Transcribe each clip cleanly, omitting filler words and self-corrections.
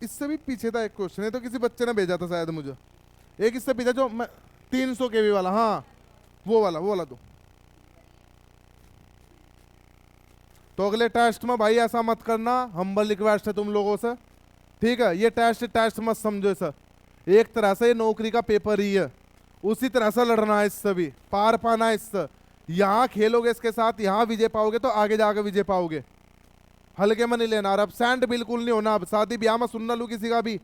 इससे भी पीछे था एक क्वेश्चन, है तो किसी बच्चे ने भेजा था शायद मुझे, एक इससे पीछे जो 300 केवी वाला, हाँ वो वाला दो। तो अगले टेस्ट में भाई ऐसा मत करना, हम्बल रिक्वेस्ट है तुम लोगों से, ठीक है। ये टेस्ट मत समझो सर, एक तरह से ये नौकरी का पेपर ही है, उसी तरह से लड़ना है इससे भी, पार पाना है इससे। यहाँ खेलोगे इसके साथ, यहाँ विजय पाओगे तो आगे जाकर विजय पाओगे, हल्के में नहीं लेना। और एब्सेंट बिल्कुल नहीं होना। अब शादी ब्याह में सुन ना लू किसी का भी,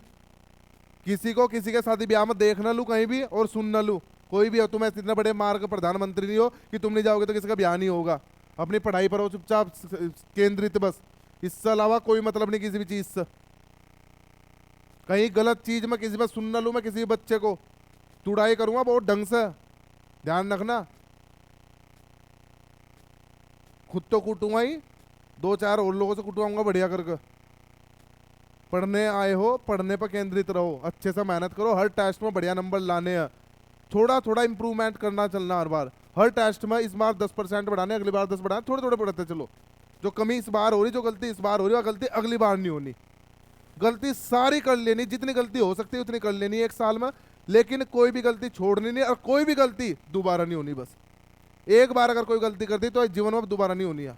किसी को किसी के शादी ब्याह में देख ना लू कहीं भी और सुन ना लू कोई भी हो। तुम ऐसे इतने बड़े मार्ग प्रधानमंत्री नहीं हो कि तुम नहीं जाओगे तो किसी का ब्याह नहीं होगा। अपनी पढ़ाई पर हो चुपचाप केंद्रित बस, इससे अलावा कोई मतलब नहीं किसी भी चीज से। कहीं गलत चीज में किसी में सुन ना लू, मैं किसी बच्चे को तुड़ाई करूंगा बहुत ढंग से, ध्यान रखना। खुद तो कूटूंगा ही, 2-4 और लोगों से कुटवाऊंगा बढ़िया करके। पढ़ने आए हो, पढ़ने पर केंद्रित रहो, अच्छे से मेहनत करो, हर टेस्ट में बढ़िया नंबर लाने हैं, थोड़ा थोड़ा इंप्रूवमेंट करना चलना हर बार। हर टेस्ट में इस बार 10% बढ़ाने, अगली बार 10 बढ़ाने, थोड़े थोड़े बढ़ाते चलो। जो कमी इस बार हो रही, जो गलती इस बार हो रही है, गलती अगली बार नहीं होनी। गलती सारी कर लेनी, जितनी गलती हो सकती है उतनी कर लेनी एक साल में, लेकिन कोई भी गलती छोड़नी नहीं, और कोई भी गलती दोबारा नहीं होनी। बस एक बार अगर कोई गलती कर दी तो जीवन में दोबारा नहीं होनी है।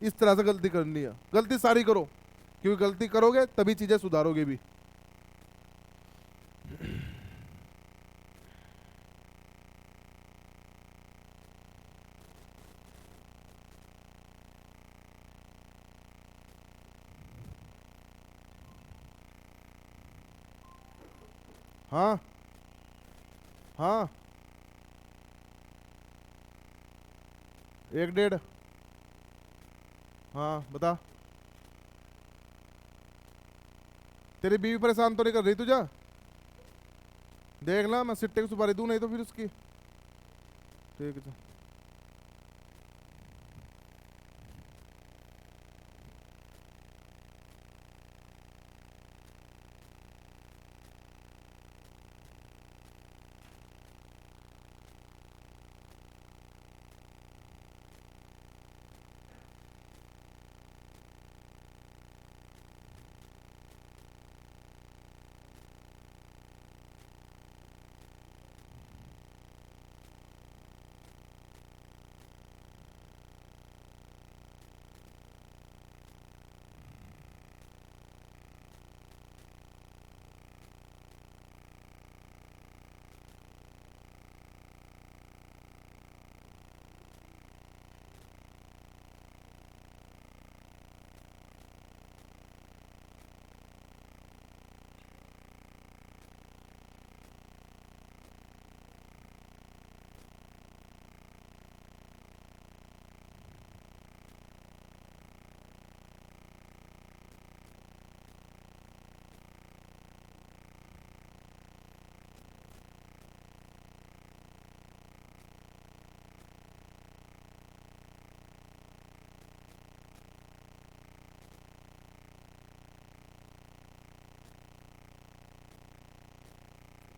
इस तरह से गलती करनी है, गलती सारी करो, क्योंकि गलती करोगे तभी चीजें सुधारोगे भी। हाँ हाँ 1-1.5, हाँ बता। तेरी बीवी परेशान तो नहीं कर रही तुझे? देख ला, मैं सिट्टे की सुपारी दूं नहीं तो फिर उसकी, ठीक है।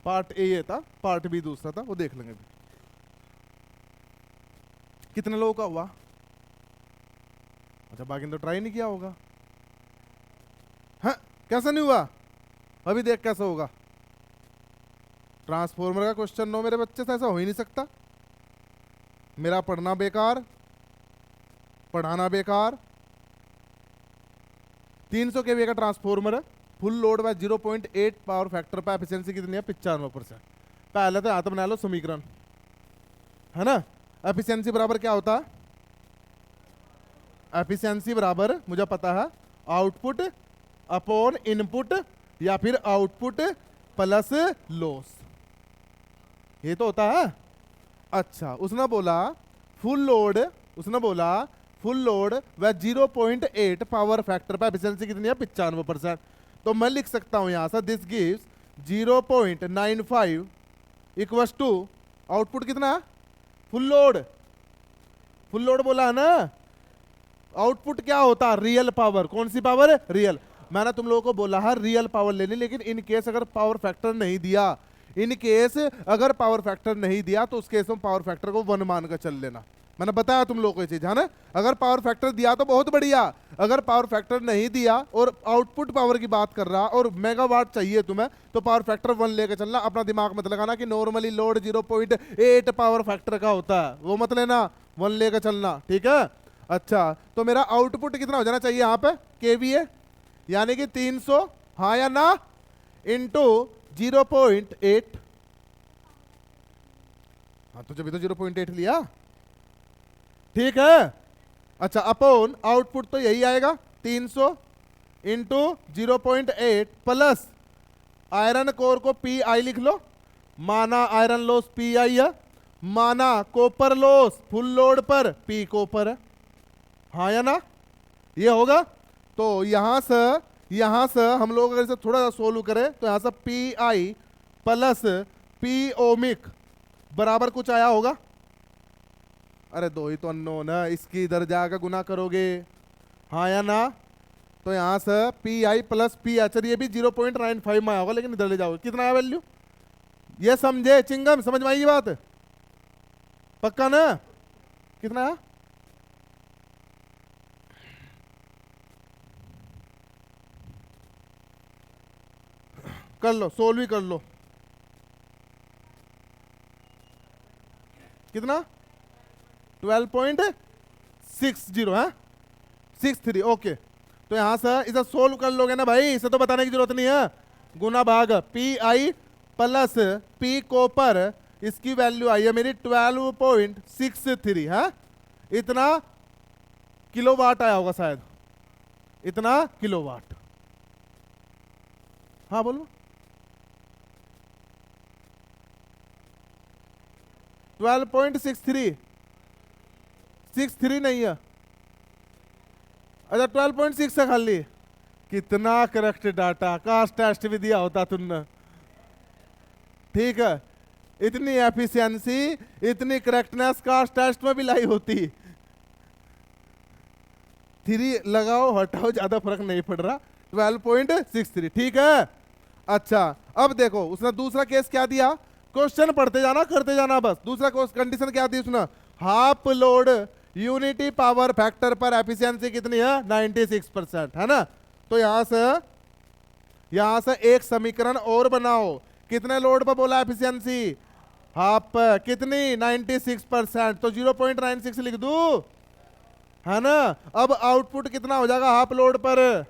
पार्ट ए ये था, पार्ट बी दूसरा था, वो देख लेंगे भी। कितने लोगों का हुआ? अच्छा, बाकी ने तो ट्राई नहीं किया होगा। हाँ, कैसा नहीं हुआ? अभी देख कैसा होगा। ट्रांसफॉर्मर का क्वेश्चन 9 मेरे बच्चे से ऐसा हो ही नहीं सकता। मेरा पढ़ना बेकार, पढ़ाना बेकार। 300 केवी का ट्रांसफॉर्मर है, full load bye 0.8 power factor पर एफिशिएंसी कितनी है? 95%। पहले तो आता बना लो समीकरण, है ना। एफिशिएंसी बराबर क्या होता है? एफिशिएंसी बराबर मुझे पता है, आउटपुट अपॉन इनपुट या फिर आउटपुट प्लस लॉस, ये तो होता है। अच्छा, उसने बोला फुल लोड व 0.8 पावर फैक्टर पर एफिशिएंसी कितनी है? 95%। तो मैं लिख सकता हूं यहां से this gives 0.95 equals to output कितना? फुल लोड बोला है ना। आउटपुट क्या होता है? Real power. कौन सी पावर? रियल। मैंने तुम लोगों को बोला है रियल पावर लेनी, लेकिन इन केस अगर पावर फैक्टर नहीं दिया, इन केस अगर पावर फैक्टर नहीं दिया तो उस केस में पावर फैक्टर को 1 मान कर चल लेना। मैंने बताया तुम लोगों को ये चीज है ना। अगर पावर फैक्टर दिया तो बहुत बढ़िया, अगर पावर फैक्टर नहीं दिया और आउटपुट पावर की बात कर रहा और मेगावाट चाहिए तुम्हें तो पावर फैक्टर 1 लेके चलना। अपना दिमाग मत लगाना कि नॉर्मली लोड 0.8 पावर फैक्टर का होता है, वो मत लेना, 1 लेके चलना, ठीक है। अच्छा तो मेरा आउटपुट कितना हो जाना चाहिए यहाँ पे केवीए, यानी कि 300, हाँ या ना, इंटू 0.8। हाँ तो जब तो 0.8 लिया, ठीक है। अच्छा अपॉन आउटपुट तो यही आएगा 300 इंटू 0.8 प्लस आयरन कोर को पी आई लिख लो, माना आयरन लॉस पी आई है, माना कॉपर लॉस फुल लोड पर पी कॉपर है, हाँ या ना, ये होगा। तो यहां से हम लोग अगर इसे थोड़ा सा सोल्व करें तो यहां से P I plus P ohmic बराबर कुछ आया होगा। अरे दो ही तो अननोन है, इसकी इधर जाकर गुना करोगे, हाँ या ना। तो यहां से P I plus P H, ये भी 0.95 में आया होगा, लेकिन इधर ले जाओगे कितना आया वैल्यू, ये समझे चिंगम, समझ में आई ये बात, पक्का ना, कितना है? कर लो, सोल्व ही कर लो, कितना 12.60 है, 63, ओके। तो यहां से इसे सोल्व कर लोगे ना भाई, इसे तो बताने की जरूरत नहीं है, गुना भाग P I plus P copper, इसकी वैल्यू आई है मेरी 12.63 है, इतना किलोवाट आया होगा शायद, इतना किलोवाट, हाँ बोलो। 12.63, 63 नहीं है, अच्छा 12.6 है खाली, कितना करेक्ट डाटा, काश टेस्ट भी दिया होता तुमने, ठीक है। इतनी एफिशिएंसी, इतनी करेक्टनेस काश टेस्ट में भी लाई होती। 3 लगाओ हटाओ ज्यादा फर्क नहीं पड़ रहा, 12.63, ठीक है। अच्छा अब देखो उसने दूसरा केस क्या दिया, क्वेश्चन पढ़ते जाना करते जाना बस। दूसरा कंडीशन क्या दी उसने, half load unity power factor पर एफिशिएंसी कितनी है 96% है ना। तो यहां से एक समीकरण और बनाओ, कितने लोड पर बोला एफिशिएंसी, हाफ पर, कितनी 96%, तो 0.96 लिख दू, है ना। अब आउटपुट कितना हो जाएगा हाफ लोड पर,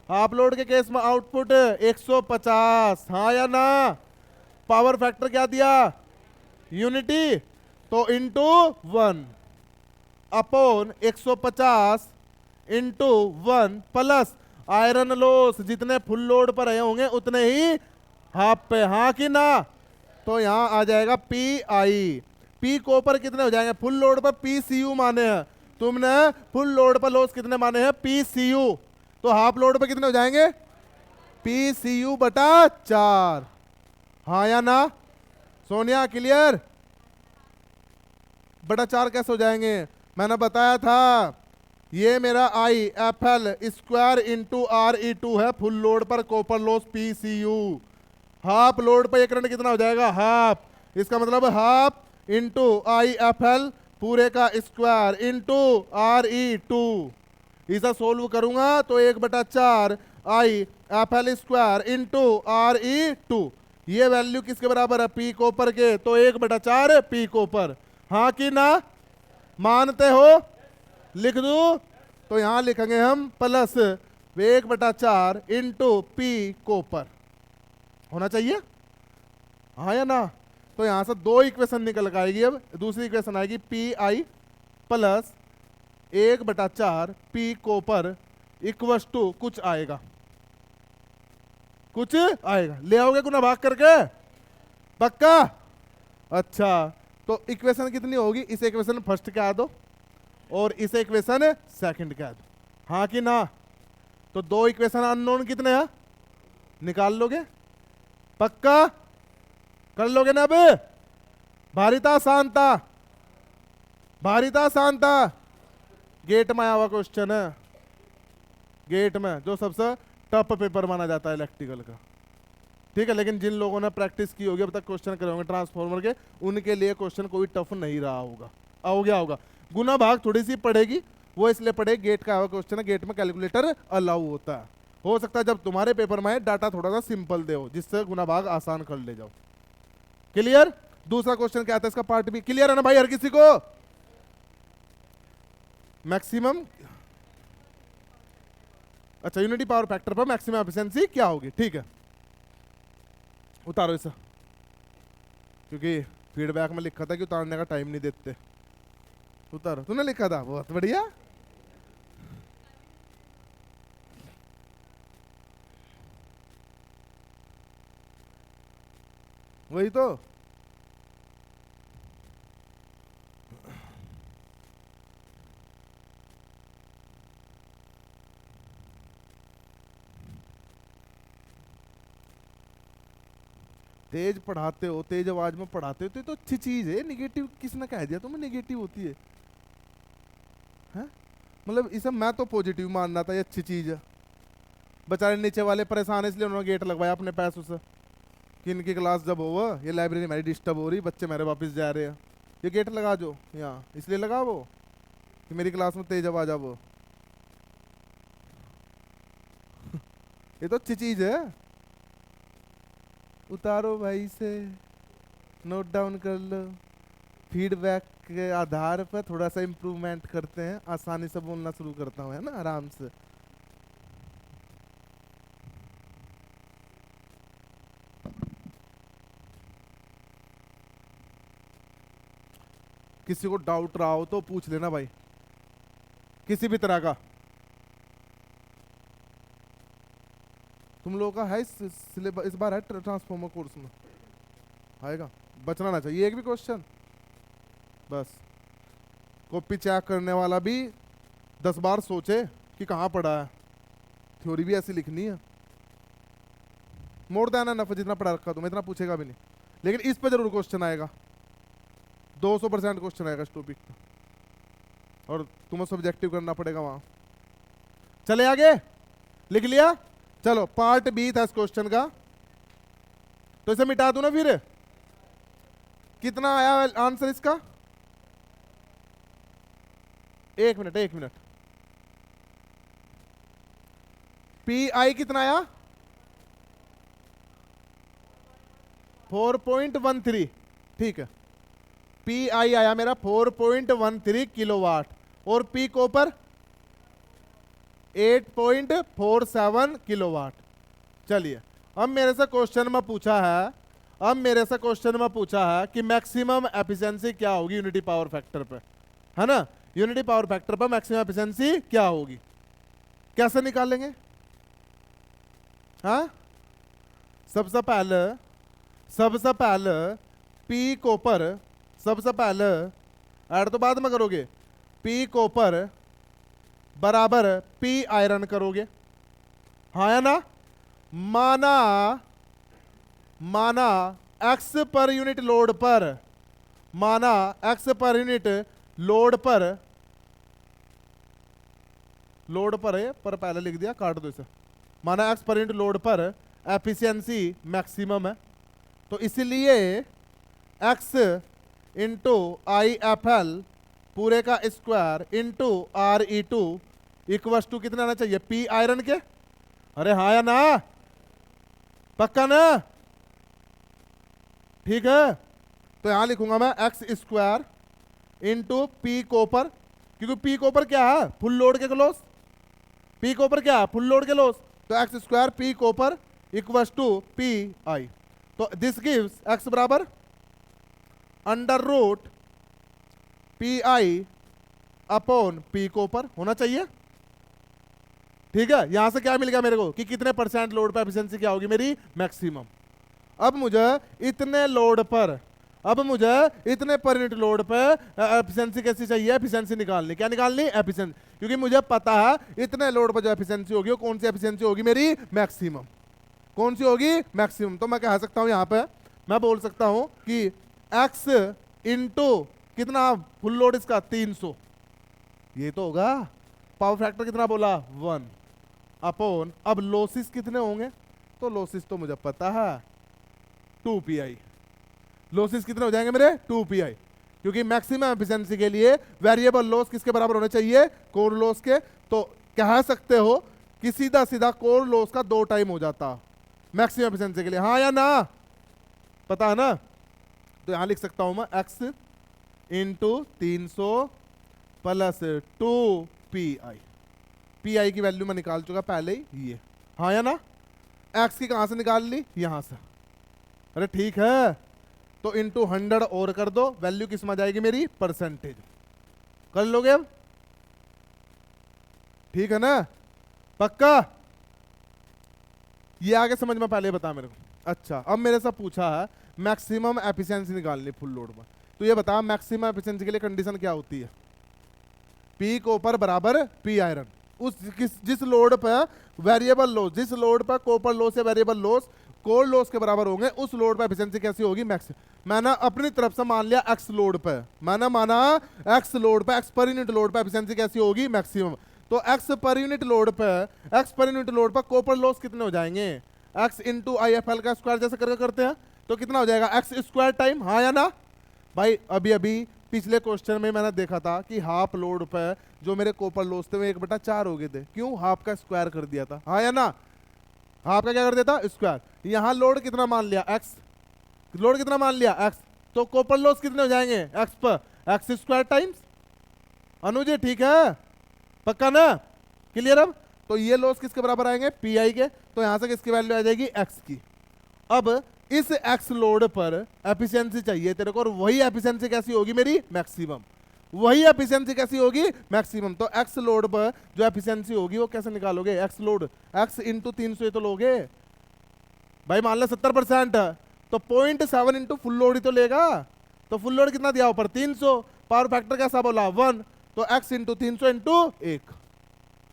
हाफ लोड के केस में आउटपुट 150, हाँ या ना। पावर फैक्टर क्या दिया यूनिटी, तो into 1 upon 150 into 1 plus iron loss, जितने फुल लोड पर रहे होंगे उतने ही हाफ पे, हाँ कि ना। तो यहां आ जाएगा पी आई, पी कॉपर कितने हो जाएंगे, फुल लोड पर पी सी यू माने हैं तुमने, फुल लोड पर लॉस कितने माने हैं पी सी यू, तो हाफ लोड पर कितने हो जाएंगे पी सी यू बटा 4, हाँ या ना। सोनिया क्लियर, बटा 4 कैसे हो जाएंगे, मैंने बताया था ये मेरा I F L square into R E two है, फुल लोड पर copper loss P C U, half load पर ये करंट कितना हो जाएगा हाफ, इसका मतलब half into I F L पूरे का square into R E two, इसे सोल्व करूंगा तो 1/4 I F L square into R E two, ये वैल्यू किसके बराबर है पी कॉपर के, तो 1/4 पी कॉपर, हाँ कि ना, मानते हो, लिख दू। तो यहां लिखेंगे हम प्लस 1/4 इंटू पी कॉपर, होना चाहिए, हाँ या ना। तो यहां से 2 इक्वेशन निकल कर आएगी, अब दूसरी इक्वेशन आएगी P I plus 1/4 P copper equals to कुछ आएगा, कुछ आएगा, ले आओगे गुना भाग करके, पक्का। अच्छा तो इक्वेशन कितनी होगी, इस इक्वेशन फर्स्ट क्या दो और इस इक्वेशन सेकंड क्या दो, हाँ कि ना। तो 2 इक्वेशन अननोन कितने हैं निकाल लोगे, पक्का कर लोगे ना। अब भारिता शांता, भारिता शांता, गेट में आया हुआ क्वेश्चन है, गेट में जो सबसे टफ पेपर माना जाता है इलेक्ट्रिकल का, ठीक है। लेकिन जिन लोगों ने प्रैक्टिस की होगी अब तक क्वेश्चन करे होंगे ट्रांसफॉर्मर के, उनके लिए क्वेश्चन कोई टफ नहीं रहा होगा, हो गया होगा। गुना भाग थोड़ी सी पड़ेगी, वो इसलिए पड़ेगी, गेट का क्वेश्चन है, गेट में कैलकुलेटर अलाउ होता है। हो सकता है जब तुम्हारे पेपर में डाटा थोड़ा सा सिंपल दे हो, जिससे गुना भाग आसान कर ले जाओ। क्लियर? दूसरा क्वेश्चन क्या आता है इसका पार्ट भी क्लियर है ना भाई हर किसी को? मैक्सिमम, अच्छा यूनिटी पावर फैक्टर पर मैक्सिमम एफिशिएंसी क्या होगी, ठीक है उतारो इसे, क्योंकि फीडबैक में लिखा था कि उतारने का टाइम नहीं देते। उतारो, तूने लिखा था, बहुत बढ़िया। वही तो, तेज पढ़ाते हो, तेज आवाज में पढ़ाते हो तो अच्छी चीज है। निगेटिव किसने कह दिया तुम्हें निगेटिव होती है? हैं? मतलब इसे मैं तो पॉजिटिव मानना था, ये अच्छी चीज है। बेचारे नीचे वाले परेशान है इसलिए उन्होंने गेट लगवाया अपने पैसों से, कि इनकी क्लास जब हो, ये लाइब्रेरी मेरी डिस्टर्ब हो रही, बच्चे मेरे वापस जा रहे हैं, ये गेट लगा जो यहाँ, इसलिए लगा वो कि मेरी क्लास में तेज आवाज वो। ये तो अच्छी चीज है। उतारो भाई से, नोट डाउन कर लो, फीडबैक के आधार पर थोड़ा सा इम्प्रूवमेंट करते हैं, आसानी से बोलना शुरू करता हूँ, है ना, आराम से। किसी को डाउट रहा हो तो पूछ लेना भाई, किसी भी तरह का। तुम लोगों का है सिलेबस इस बार है ट्रांसफॉर्मर कोर्स में आएगा, बचना ना चाहिए एक भी क्वेश्चन। बस कॉपी चेक करने वाला भी 10 बार सोचे कि कहाँ पढ़ा है, थ्योरी भी ऐसी लिखनी है। मोड़ देना नफ जितना पढ़ा रखा तुम्हें इतना पूछेगा भी नहीं, लेकिन इस पर जरूर क्वेश्चन आएगा, 200% क्वेश्चन आएगा इस टॉपिक का, और तुम्हें सब्जेक्टिव करना पड़ेगा वहां। चले आगे, लिख लिया? चलो पार्ट बी था इस क्वेश्चन का, तो इसे मिटा दूं ना फिर। कितना आया आंसर इसका? एक मिनट, पी आई कितना आया? 4.13, ठीक है। पी आई आया मेरा 4.13 किलोवाट, और पी कॉपर 8.47 किलोवाट। चलिए अब मेरे से क्वेश्चन में पूछा है, कि मैक्सिमम एफिशिएंसी क्या होगी यूनिटी पावर फैक्टर पे, है ना? यूनिटी पावर फैक्टर पर मैक्सिमम एफिशिएंसी क्या होगी, कैसे निकालेंगे? हाँ, सबसे पहले पी कॉपर, सबसे पहले ऐड तो बाद में करोगे, पी कॉपर बराबर पी आयरन करोगे, हाँ या ना? माना एक्स पर यूनिट लोड पर, लोड पर है, पर पहले लिख दिया, काट दो इसे। माना एक्स पर यूनिट लोड पर एफिशिएंसी मैक्सिमम है, तो इसलिए X into I F L पूरे का square into R E two equals to कितना आना चाहिए? पी आयरन के। अरे हाँ या ना? पक्का ना? ठीक है, तो यहां लिखूंगा मैं X square into P copper, क्योंकि पी कॉपर क्या है? फुल लोड के क्लोज। पी कॉपर क्या है? फुल लोड के क्लोज, तो X square P copper equals to P I. तो दिस गिव्स एक्स बराबर under root P I upon P copper होना चाहिए। ठीक है, यहां से क्या मिल गया मेरे को कि कितने परसेंट लोड पर एफिशिएंसी क्या होगी मेरी? मैक्सिमम। अब मुझे इतने लोड पर, इतने पर यूनिट लोड पे एफिशिएंसी कैसी चाहिए? एफिशिएंसी निकालनी। क्या निकालनी? एफिशिएंसी, क्योंकि मुझे पता है इतने लोड पर जो एफिशिएंसी होगी वो कौन सी एफिशिएंसी होगी मेरी? मैक्सिमम। कौन सी होगी? मैक्सिमम। तो मैं कह सकता हूं यहां पे, मैं बोल सकता हूं कि एक्स इंटू कितना फुल लोड इसका 300, ये तो होगा। पावर फैक्टर कितना बोला? 1 अपॉन, अब लॉसेस कितने होंगे? तो लॉसेस तो मुझे पता है 2 पी आई। लॉसेस कितने हो जाएंगे मेरे? 2 पी आई। क्योंकि मैक्सिमम एफिशिएंसी के लिए वेरिएबल लॉस किसके बराबर होने चाहिए, कोर लॉस के। तो कह सकते हो कि सीधा सीधा कोर लॉस का 2 टाइम हो जाता मैक्सिमम एफिशिएंसी के लिए, हाँ या ना, पता है ना। तो यहां लिख सकता हूं मैं x into 300 plus 2 P I की वैल्यू मैं निकाल चुका पहले ही, ये हाँ या ना। x की कहां से निकाल ली, यहां से, अरे ठीक है। तो इंटू 100 और कर दो, वैल्यू किस में आ जाएगी मेरी, परसेंटेज। कर लोगे अब, ठीक है ना, पक्का। ये आगे समझ में पहले बता मेरे को। अच्छा अब मेरे से पूछा है मैक्सिमम एफिशिएंसी निकालनी फुल लोड में, तो ये बता मैक्सिमम एफिशिएंसी के लिए कंडीशन क्या होती है, पी कॉपर बराबर पी आयरन। उस जिस लोड पर वेरिएबल लॉस, जिस लोड पर कॉपर लॉस या वेरिएबल लॉस कोर लॉस के बराबर होंगे, उस लोड पर एफिशिएंसी कैसी होगी, मैक्स। मैंने अपनी तरफ से मान लिया एक्स लोड पर, मैंने माना एक्स लोड पर, एक्स पर यूनिट लोड पर एफिशिएंसी कैसी होगी, मैक्सिमम। तो एक्स पर यूनिट लोड पर, एक्स पर यूनिट लोड पर कॉपर लॉस कितने हो जाएंगे, x into I F L का स्क्वायर जैसे करके करते हैं, तो कितना हो जाएगा, एक्स स्क्वायर टाइम, हाँ या ना भाई। अभी अभी पिछले क्वेश्चन में मैंने देखा था कि हाफ लोड पर जो मेरे कॉपर लॉस थे वो 1/4 हो गए थे, क्यों, हाफ का स्क्वायर कर दिया था, हाँ या ना, हाफ का क्या कर दिया था, स्क्वायर। यहाँ लोड कितना मान लिया, एक्स, लोड कितना मान लिया, एक्स, तो कॉपर लॉस कितने हो जाएंगे, एक्स पर एक्स स्क्वायर टाइम्स। अनुज ठीक है, पक्का ना, क्लियर। अब तो ये लॉस किसके बराबर आएंगे, पी आई के, तो यहां से किसकी वैल्यू आ जाएगी, एक्स की। अब इस एक्स लोड पर एफिशिएंसी चाहिए तेरे को, और वही एफिशिएंसी कैसी होगी मेरी, मैक्सिमम। वही एफिशिएंसी कैसी होगी, मैक्सिमम। तो एक्स लोड पर जो एफिशिएंसी होगी वो कैसे निकालोगे, एक्स लोड, एक्स इंटू 300 तो लोगे भाई, मान लो 70%, तो 0.7 इंटू फुल लोड ही तो लेगा। तो फुल लोड कितना दिया ऊपर, 300, पावर फैक्टर कैसा बोला 1, तो एक्स इंटू 300 इंटू 1,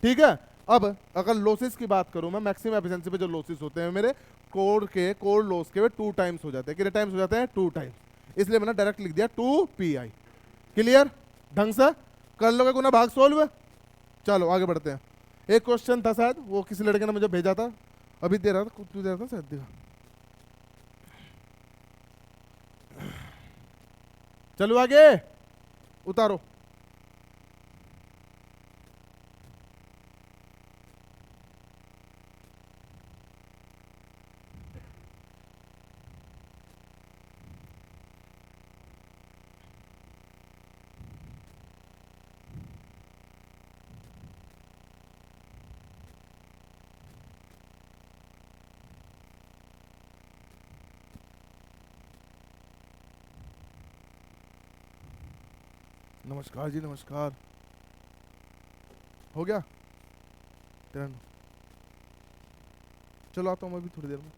ठीक है। अब अगर लॉसेस की बात करूं मैं, मैक्सिमम एफिशिएंसी पे जो लॉसेस होते हैं मेरे कोर लॉस के, वे 2 टाइम्स हो जाते हैं। कितने टाइम्स हो जाते हैं, 2 टाइम्स, इसलिए मैंने डायरेक्ट लिख दिया 2 पी आई। क्लियर, ढंग से कर लोगे गुना भाग सोल्व। चलो आगे बढ़ते हैं। एक क्वेश्चन था शायद, वो किसी लड़के ने मुझे भेजा था, अभी दे रहा था, कुछ दे रहा था शायद, देखा। चलो आगे उतारो। नमस्कार जी, नमस्कार। हो गया टर्न, चलो आता हूँ मैं भी थोड़ी देर में।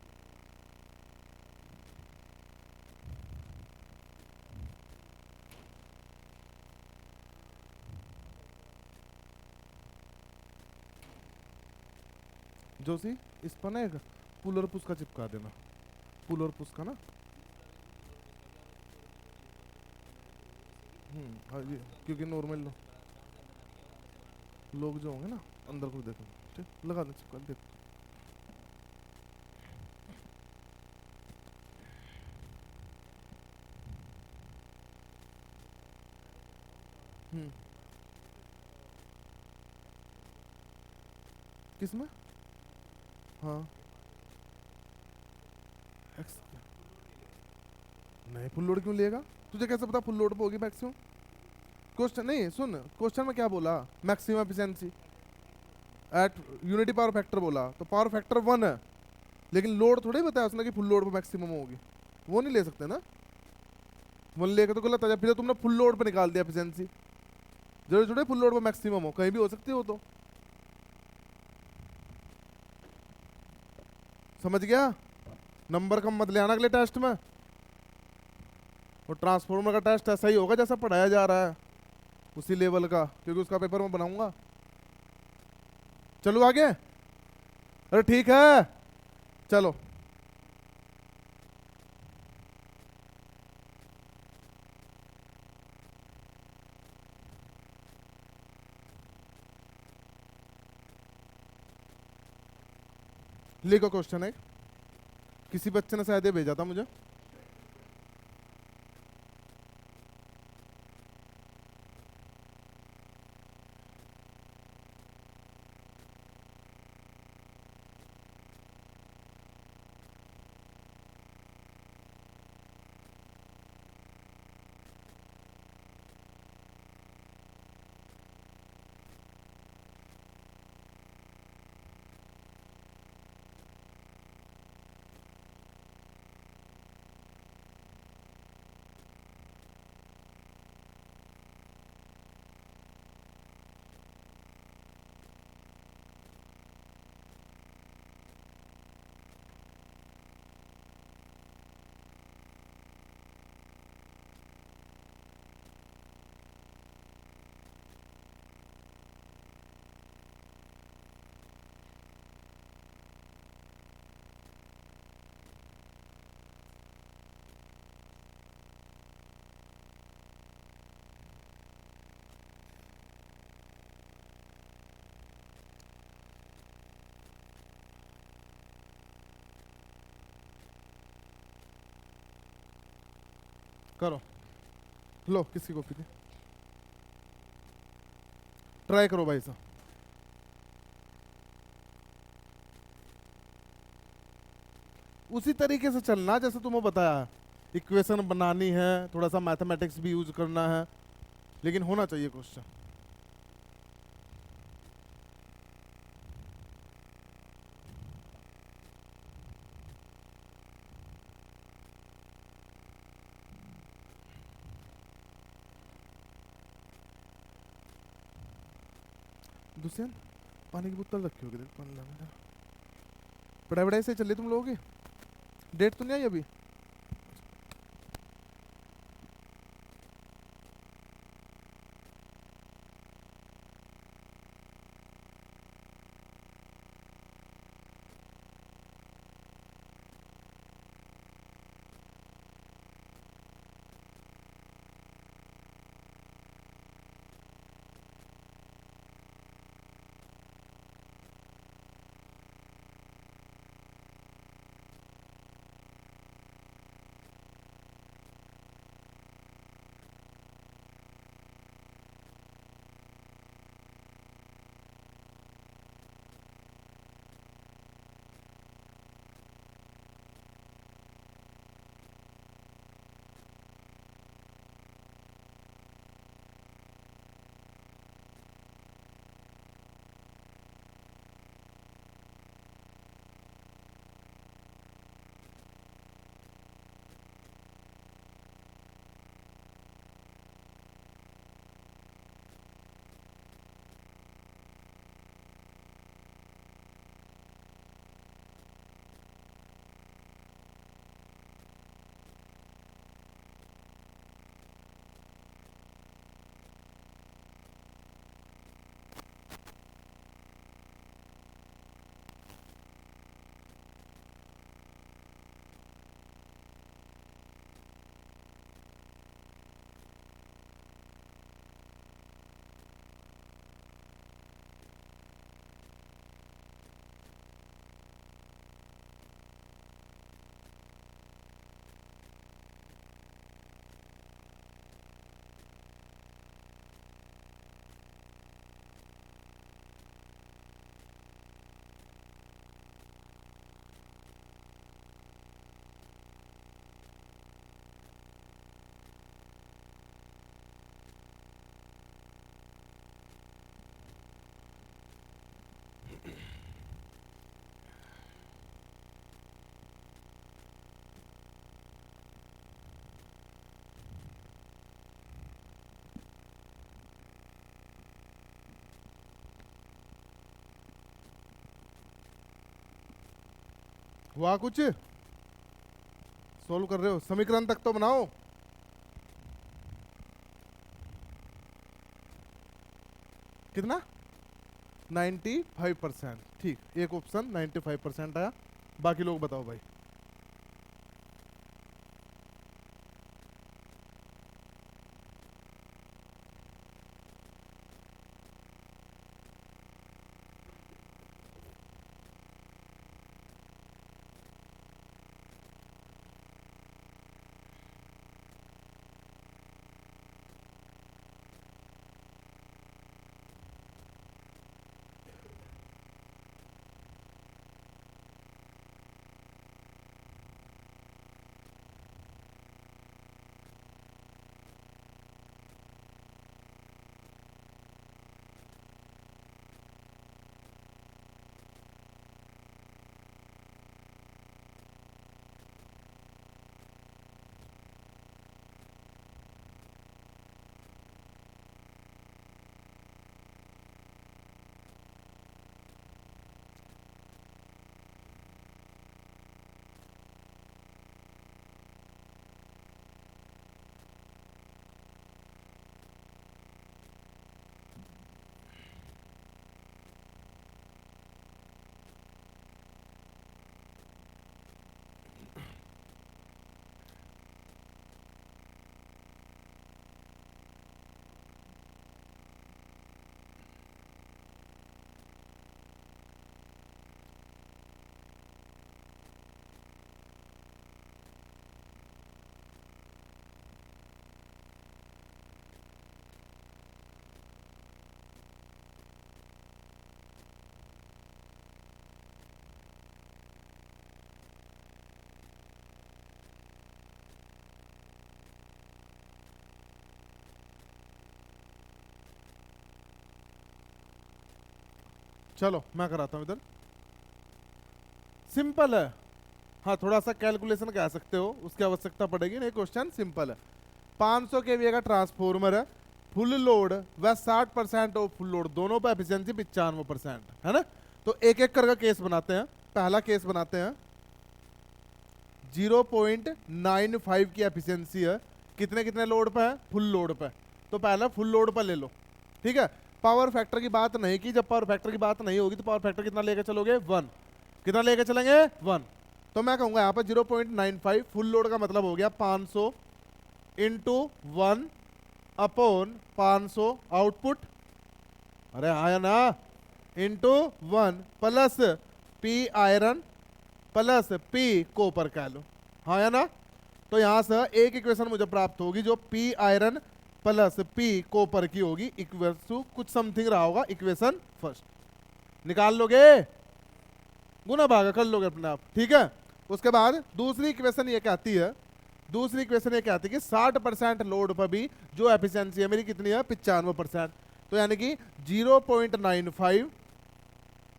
जोशी इस पर ना एक पुल और पुश का चिपका देना, पुल और पुश का ना। हाँ ये क्योंकि नॉर्मल लोग जो होंगे ना अंदर को देखो, ठीक, लगा दे चिपका, देखो। किसमें, हाँ एक्स, नहीं फुल लोड क्यों लेगा, तुझे कैसे पता फुल लोड पे होगी मैक्सिमम। क्वेश्चन नहीं सुन, क्वेश्चन में क्या बोला, maximum efficiency eight unity power factor बोला, तो पावर फैक्टर 1 है, लेकिन लोड थोड़ी बताया उसने कि फुल लोड पे मैक्सिमम होगी, वो नहीं ले सकते ना, वो लेकर तो गलत आ जाए। फिर तुमने फुल लोड पे निकाल दिया एफिशिएंसी, जरूरी थोड़ी फुल लोड पे मैक्सिमम हो, कहीं भी हो सकती हो। तो समझ गया, नंबर कम मत ले आना अगले टेस्ट में। और ट्रांसफॉर्मर का टेस्ट ऐसा ही होगा जैसा पढ़ाया जा रहा है, उसी लेवल का, क्योंकि उसका पेपर मैं बनाऊंगा। चलो आगे, अरे ठीक है चलो। लिखो क्वेश्चन है, किसी बच्चे ने शायद ये भेजा था मुझे। करो, लो किसी कॉपी दे, ट्राई करो भाई साहब। उसी तरीके से चलना जैसे तुम्हें बताया, इक्वेशन बनानी है, थोड़ा सा मैथमेटिक्स भी यूज करना है, लेकिन होना चाहिए क्वेश्चन। दुष्यंत पानी की बोतल रखी होगी, देख पानी लाना। पढ़ाई वढ़ाई से चल रही तुम लोगों की? डेट तो नहीं आई अभी? हुआ कुछ? सोल्व कर रहे हो? समीकरण तक तो बनाओ। कितना? 95%। ठीक, एक ऑप्शन 95% आया। बाकी लोग बताओ भाई। चलो मैं कराता हूँ इधर, सिंपल है। हाँ थोड़ा सा कैलकुलेशन कह सकते हो, उसकी आवश्यकता पड़ेगी, नहीं क्वेश्चन सिंपल है। 500 केवीए का ट्रांसफॉर्मर है, फुल लोड व 60% ऑफ फुल लोड, दोनों पर एफिशिएंसी 95% है ना। तो एक एक करके केस बनाते हैं। पहला केस बनाते हैं, 0.95 की एफिशिएंसी है, कितने कितने लोड पे है, फुल लोड पे। तो पहला फुल लोड पर ले लो, ठीक है। पावर फैक्टर की बात नहीं की, जब पावर फैक्टर की बात नहीं होगी तो पावर फैक्टर कितना लेके चलोगे, 1। कितना लेके चलेंगे, 1। तो मैं कहूंगा यहाँ पर 0.95 फुल लोड का मतलब हो गया 500 इंटू 1 अपॉन 500 आउटपुट, अरे आया ना, into 1 plus P iron plus P copper कह लो, हाँ या ना। तो यहां से एक इक्वेशन मुझे प्राप्त होगी जो P iron plus P copper की होगी, इक्वल टू कुछ समथिंग रहा होगा, इक्वेशन फर्स्ट निकाल लोगे, गुना भागा कर लोगे अपने आप, ठीक है। उसके बाद दूसरी इक्वेशन ये कहती है, दूसरी इक्वेशन ये कहती है कि 60% लोड पर भी जो एफिशिएंसी है मेरी कितनी है, 95%। तो यानी कि 0.95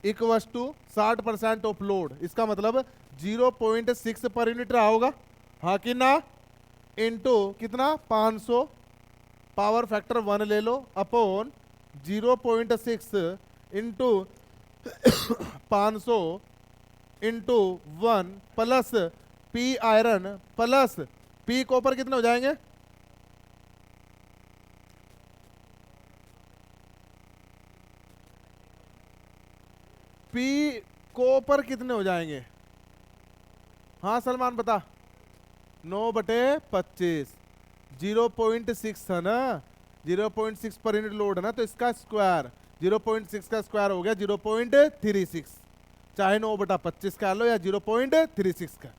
इक्वस टू 60% ऑफ लोड, इसका मतलब 0.6 पर यूनिट रहा होगा, हाँ कि ना, इनटू कितना 500, पावर फैक्टर 1 ले लो, upon 0.6 into 500 into 1 plus P iron plus P copper, कितने हो जाएंगे, पी कॉपर कितने हो जाएंगे, हाँ सलमान बता, 9/25, 0.6 है ना, 0.6 पर यूनिट लोड है ना, तो इसका स्क्वायर 0.6 का स्क्वायर हो गया 0.36, चाहे 9/25 का लो या 0.36 का,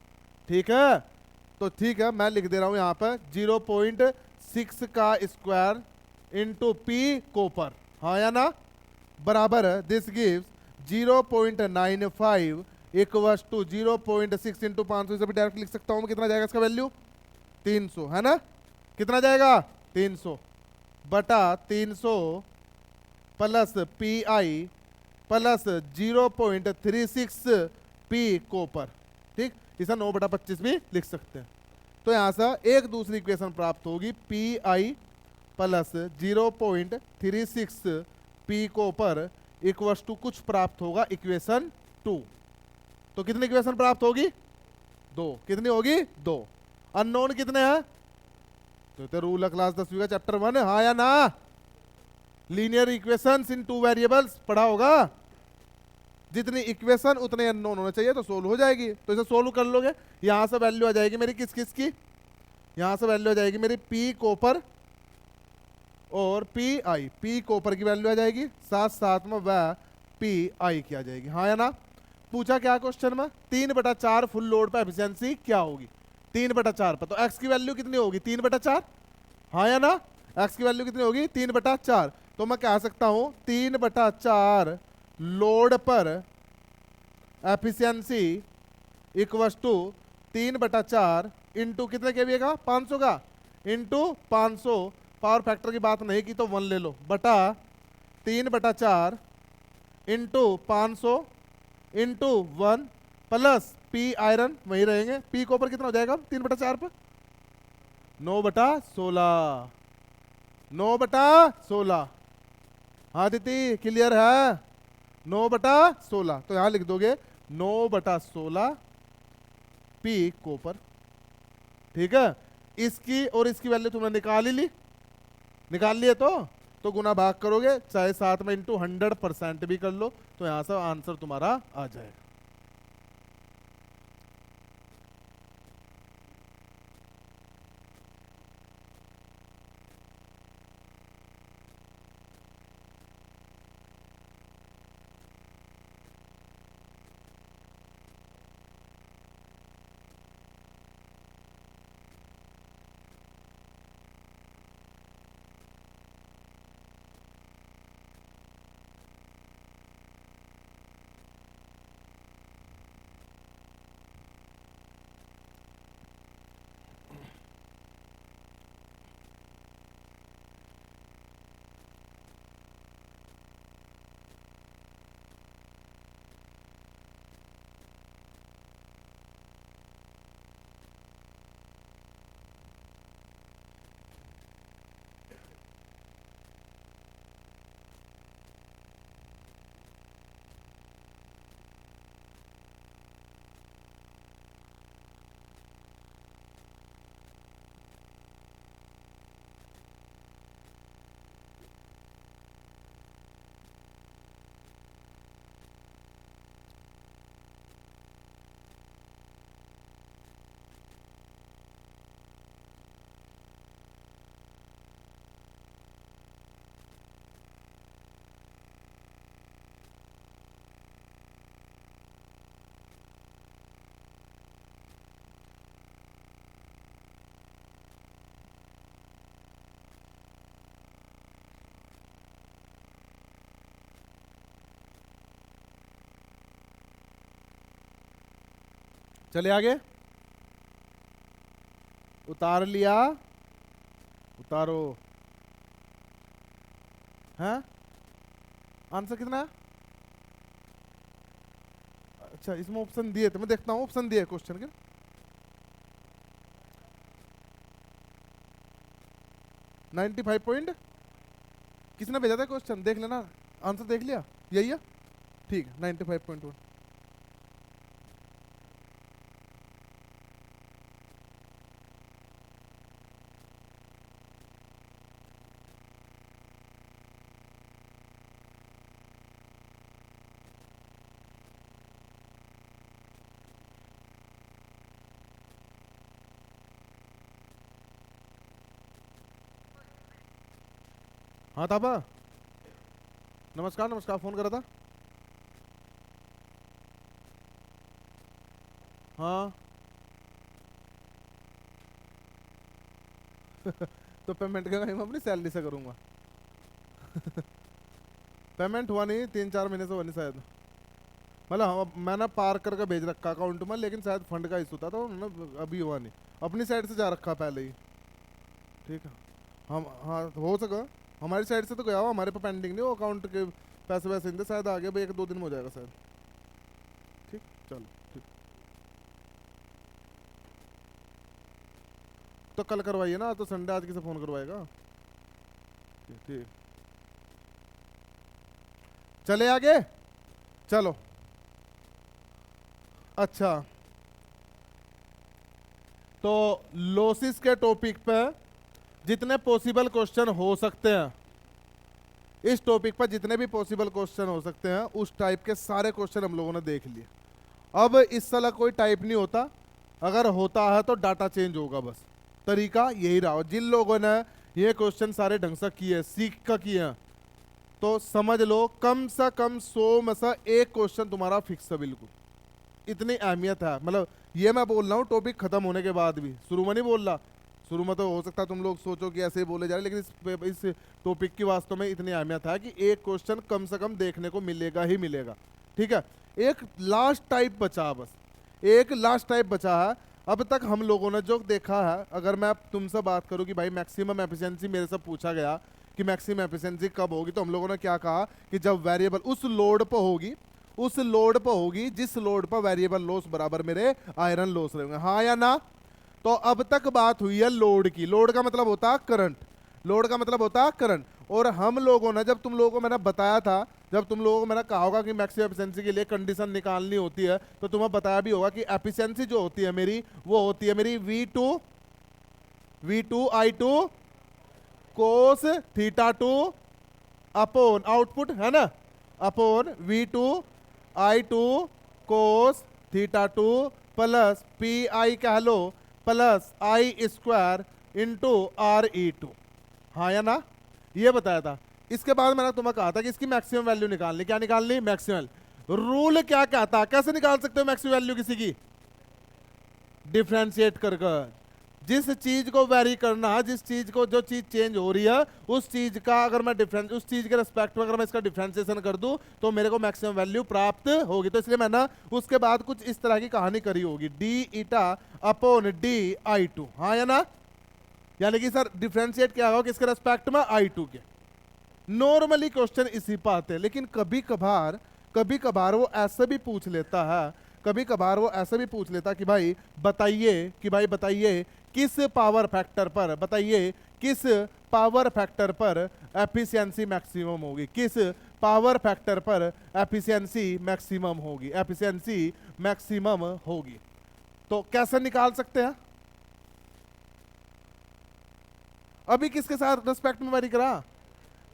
ठीक है। तो ठीक है, मैं लिख दे रहा हूं यहां पर 0.6 का स्क्वायर इंटू पी कॉपर, हाँ या ना, बराबर है this gives 0.95 equals to 0.6 into 500, से भी डायरेक्ट लिख सकता हूं मैं, कितना जाएगा इसका वैल्यू, 300 है ना, कितना जाएगा 300 बटा 300 plus P I plus 0.36 P copper, ठीक, इसे 9/25 भी लिख सकते हैं। तो यहां से एक दूसरी इक्वेशन प्राप्त होगी, P I plus 0.36 P copper equals to कुछ प्राप्त होगा इक्वेशन 2। तो कितनी इक्वेशन प्राप्त होगी, 2, कितनी होगी 2, अननोन कितने हैं, तो रूल क्लास 10वीं का चैप्टर 1 है, हाँ या ना, लीनियर इक्वेशंस इन 2 वेरिएबल्स पढ़ा होगा, जितनी इक्वेशन उतने अननोन होने चाहिए, तो सोल्व हो जाएगी। तो इसे सोल्व कर लोगे, यहां से वैल्यू आ जाएगी मेरी किस किस की, यहां से वैल्यू आ जाएगी मेरी पी कॉपर और पी आई, पी कॉपर की वैल्यू आ जाएगी, साथ साथ में वह पी आई की आ जाएगी, हाँ या ना। पूछा क्या क्वेश्चन में, 3/4 फुल लोड पर एफिशिएंसी क्या होगी, 3/4 पर, तो एक्स की वैल्यू कितनी होगी 3/4, हाँ या ना, एक्स की वैल्यू कितनी होगी 3/4। तो मैं कह सकता हूं 3/4 लोड पर एफिशिएंसी इक्वस टू 3/4 इंटू कितने केवीए का, 500 का, इंटू 500, पावर फैक्टर की बात नहीं की तो 1 ले लो, बटा 3/4 into 500 into 1 plus P iron वही रहेंगे, पी कॉपर कितना हो जाएगा 3/4 पर, 9/16, 9/16, हाँ दीदी क्लियर है, 9/16। तो यहां लिख दोगे 9/16 पी कॉपर, ठीक है। इसकी और इसकी वैल्यू तुमने निकाल ही ली, निकाल लिए तो गुना भाग करोगे, चाहे साथ में इंटू 100% भी कर लो, तो यहां से आंसर तुम्हारा आ जाएगा। चले आगे, उतार लिया, उतारो। हैं आंसर कितना है? अच्छा इसमें ऑप्शन दिए थे, मैं देखता हूँ ऑप्शन दिए क्वेश्चन के। 95 पॉइंट किसने भेजा था क्वेश्चन, देख लेना, आंसर देख लिया, यही है ठीक है 95.1। हाँ थापा, नमस्कार नमस्कार, फोन करा था। हाँ तो पेमेंट का मैं अपनी सैलरी से करूंगा। पेमेंट हुआ नहीं, 3-4 महीने से हुआ नहीं शायद, मतलब हाँ मैंने पार करके भेज रखा अकाउंट में, लेकिन शायद फंड का इशू था तो उन्होंने अभी हुआ नहीं, अपनी साइड से जा रखा पहले ही। ठीक है हम, हाँ हो सका हमारी साइड से तो गया हुआ, हमारे पे पेंडिंग नहीं, वो अकाउंट के पैसे वैसे इनके शायद आ गए भाई, 1-2 दिन में हो जाएगा शायद। ठीक चलो ठीक, तो कल करवाइए ना, तो संडे, आज किसे फ़ोन करवाएगा। ठीक ठीक, चले आगे, चलो। अच्छा तो लॉसेस के टॉपिक पे जितने पॉसिबल क्वेश्चन हो सकते हैं, इस टॉपिक पर जितने भी पॉसिबल क्वेश्चन हो सकते हैं उस टाइप के सारे क्वेश्चन हम लोगों ने देख लिए। अब इस साल कोई टाइप नहीं होता, अगर होता है तो डाटा चेंज होगा, बस तरीका यही रहा। जिन लोगों ने ये क्वेश्चन सारे ढंग से किए, सीख कर किए हैं, तो समझ लो कम से कम 100 में से एक क्वेश्चन तुम्हारा फिक्स है, बिल्कुल इतनी अहमियत है। मतलब ये मैं बोल रहा हूँ टॉपिक खत्म होने के बाद भी, शुरू में नहीं बोल रहा। शुरू में तो हो सकता है तुम लोग सोचो कि ऐसे ही बोले जा रहे, लेकिन इस टॉपिक की वास्तव में इतनी अहमियत है कि एक क्वेश्चन कम से कम देखने को मिलेगा ही मिलेगा। ठीक है, एक लास्ट टाइप बचा, बस एक लास्ट टाइप बचा है। अब तक हम लोगों ने जो देखा है, अगर मैं तुमसे बात करूं कि भाई मैक्सिमम एफिशिएंसी मेरे से पूछा गया कि मैक्सिमम एफिशिएंसी कब होगी, तो हम लोगों ने क्या कहा कि जब वेरिएबल उस लोड पर होगी, उस लोड पर होगी जिस लोड पर वेरिएबल लॉस बराबर मेरे आयरन लॉस रहेंगे। हाँ या ना? तो अब तक बात हुई है लोड की। लोड का मतलब होता है करंट, लोड का मतलब होता है करंट। और हम लोगों ने, जब तुम लोगों को मैंने बताया था, जब तुम लोगों को मैंने कहा होगा कि मैक्सिमम एफिशिएंसी के लिए कंडीशन निकालनी होती है, तो तुम्हें बताया भी होगा कि एफिशिएंसी जो होती है मेरी, वो होती है मेरी V2 I2 कोस θ2 अपॉन आउटपुट, है ना, अपॉन V2 I2 कोस θ2 प्लस PI कह लो प्लस I² इंटू RE2। हाँ या ना? ये बताया था। इसके बाद मैंने तुम्हें कहा था कि इसकी मैक्सिमम वैल्यू निकालनी। क्या निकालनी? मैक्सिमम। रूल क्या कहता है, कैसे निकाल सकते हो मैक्सिमम वैल्यू किसी की? डिफरेंशिएट कर कर। जिस चीज को वेरी करना है, जिस चीज को, जो चीज चेंज हो रही है, उस चीज का अगर मैं डिफरेंस, उस चीज के रेस्पेक्ट में अगर मैं इसका डिफरेंशिएशन कर दूं तो मेरे को मैक्सिमम वैल्यू प्राप्त होगी। तो इसलिए मैंने उसके बाद कुछ इस तरह की कहानी करी होगी, D eta upon D I2। हाँ या ना? यानी कि सर डिफरेंशिएट क्या होगा किसके रेस्पेक्ट में? I2 के। नॉर्मली क्वेश्चन इसी पर आते हैं, लेकिन कभी कभार वो ऐसे भी पूछ लेता है, कभी कभार वो ऐसे भी पूछ लेता कि भाई बताइए किस पावर फैक्टर पर, बताइए किस पावर फैक्टर पर एफिशिएंसी मैक्सिमम होगी, किस पावर फैक्टर पर एफिशिएंसी मैक्सिमम होगी, एफिशिएंसी मैक्सिमम होगी। तो कैसे निकाल सकते हैं? अभी किसके साथ रेस्पेक्ट में वेरी करा?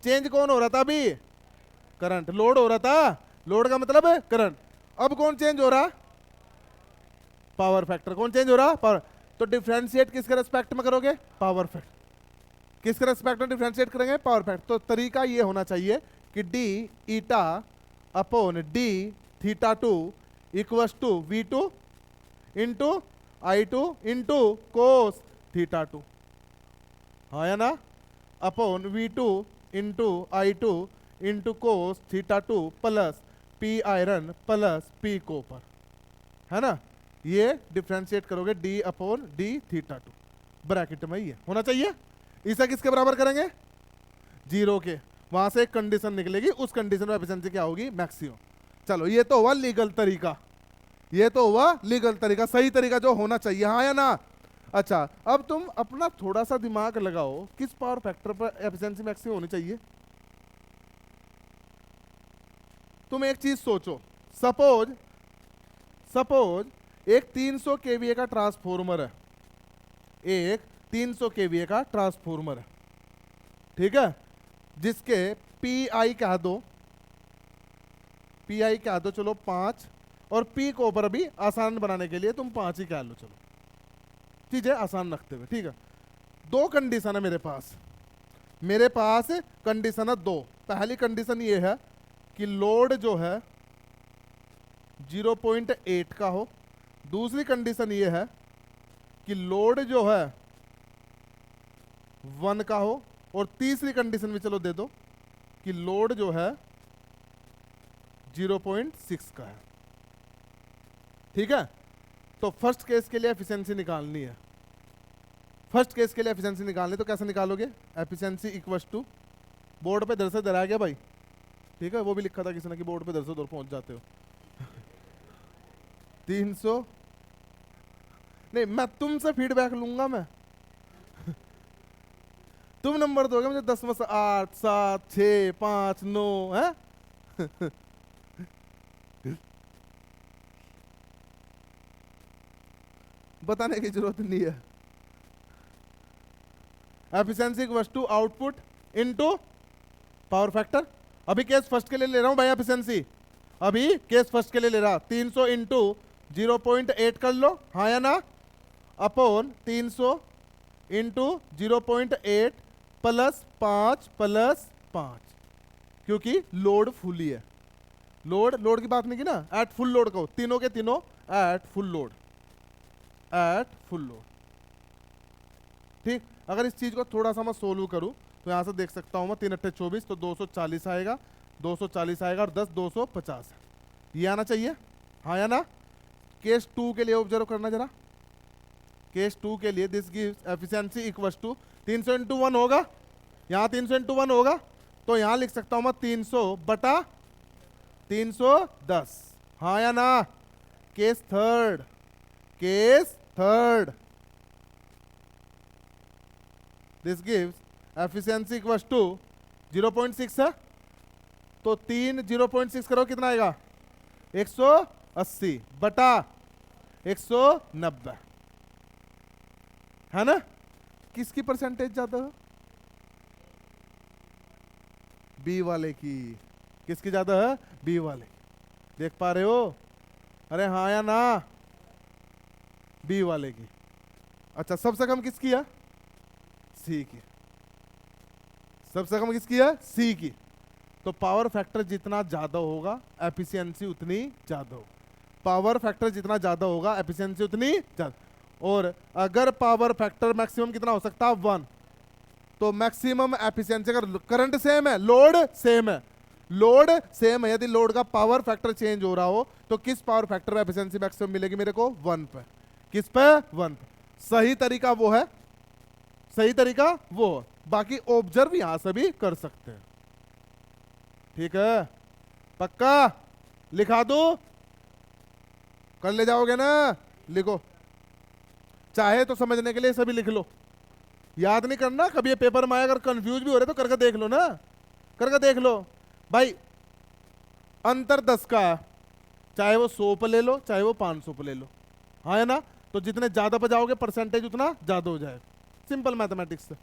चेंज कौन हो रहा था अभी? करंट। लोड हो रहा था, लोड का मतलब है करंट। अब कौन चेंज हो रहा? Power factor. कौन चेंज हो रहा? पावर। तो डिफरेंशिएट किसके रेस्पेक्ट में करोगे? Power factor. किसके रेस्पेक्ट में डिफरेंशिएट करेंगे? Power factor. तो तरीका ये होना चाहिए कि D eta upon D θ2 equals to V2 into I2 into cos θ2। हाँ या ना? Upon V2 into I2 into cos θ2 plus P iron plus P copper, है ना? ये डिफ्रेंशिएट करोगे D upon D theta two, bracket में ये होना चाहिए। इसे किसके बराबर करेंगे? 0 के। वहां से एक कंडीशन निकलेगी, उस कंडीशन में एफिशिएंसी क्या होगी? मैक्सिमम। चलो ये तो हुआ लीगल तरीका, ये तो हुआ लीगल तरीका, सही तरीका जो होना चाहिए, हाँ या ना? अच्छा, अब तुम अपना थोड़ा सा दिमाग लगाओ, किस पावर फैक्टर पर एफिशिएंसी मैक्सिमम होनी चाहिए? तुम एक चीज सोचो, सपोज एक 300 केवीए का ट्रांसफॉर्मर है, एक 300 केवीए का ट्रांसफॉर्मर है, ठीक है, जिसके पी आई कह दो, चलो 5, और पी को ऊपर भी आसान बनाने के लिए तुम 5 ही कह लो, चलो ठीक है, आसान रखते हुए, ठीक है। दो कंडीशन है मेरे पास कंडीशन है दो। पहली कंडीशन ये है कि लोड जो है 0.8 का हो, दूसरी कंडीशन ये है कि लोड जो है 1 का हो, और तीसरी कंडीशन भी चलो दे दो कि लोड जो है 0.6 का है, ठीक है। तो फर्स्ट केस के लिए एफिशिएंसी निकालनी है, तो कैसे निकालोगे? एफिशिएंसी इक्वल्स टू, बोर्ड पे दरअसल डरा गया भाई, ठीक है, वो भी लिखा था किसी ने कि बोर्ड पे दरअसल दूर पहुंच जाते हो। 300 नहीं, मैं तुमसे फीडबैक लूंगा मैं। तुम नंबर दोगे मुझे 10 में से 8, 7, 6, 5, 9 है। बताने की जरूरत नहीं है। Efficiency equals to output into power factor. अभी केस फर्स्ट के लिए ले रहा हूं भाई एफिशिएंसी, अभी केस फर्स्ट के लिए ले रहा, 300 इंटू 0.8 कर लो, हाँ या ना, अपॉन 300 इंटू 0.8 प्लस 5, क्योंकि लोड फुल ही है। लोड की बात नहीं की ना, एट फुल लोड कहो, तीनों के तीनों एट फुल लोड, ठीक। अगर इस चीज को थोड़ा सा मैं सोल्व करूं तो यहां से देख सकता हूं मैं 3 अट्ठे 24, तो 240 आएगा, 240 आएगा, और 10 250 है, ये आना चाहिए, हाँ या ना। केस 2 के लिए ऑब्जर्व करना जरा, केस 2 के लिए this gives efficiency equals to 300 into 1 होगा, यहाँ 300 इंटू 1 होगा, तो यहाँ लिख सकता हूं मैं 300 बटा 310, हाँ या ना। Case third, this gives efficiency equals to 0.6 है, तो 3 0.6 करो कितना आएगा? 180 बटा 190, है ना। किसकी परसेंटेज ज्यादा है? बी वाले की। किसकी ज्यादा है? बी वाले की। देख पा रहे हो? अरे हाँ या ना? बी वाले की। अच्छा, सबसे कम किसकी है? सी की। सबसे कम किसकी है? सी की। तो पावर फैक्टर जितना ज्यादा होगा एफिशिएंसी उतनी ज्यादा होगी, पावर फैक्टर जितना ज्यादा होगा एफिशिएंसी उतनी ज्यादा। और अगर पावर फैक्टर मैक्सिमम कितना हो सकता है? 1, तो मैक्सिमम एफिशिएंसी, अगर करंट सेम है, लोड सेम है, यदि लोड का पावर फैक्टर चेंज हो रहा हो तो किस पावर फैक्टर में एफिशिएंसी मैक्सिमम मिलेगी मेरे को? 1 पे। किस पे? 1 पे। सही तरीका वो है, बाकी ऑब्जर्व यहां से भी कर सकते हैं, ठीक है। पक्का लिखा दो, कर ले जाओगे ना? लिखो, चाहे तो समझने के लिए सभी लिख लो, याद नहीं करना। कभी ये पेपर में अगर कंफ्यूज भी हो रहे तो करके देख लो ना, करके देख लो भाई। अंतर 10 का है, चाहे वो 100 पे ले लो, चाहे वो 500 पे ले लो, हाँ है ना। तो जितने ज्यादा पे जाओगे परसेंटेज उतना ज्यादा हो जाएगा, सिंपल मैथमेटिक्स से।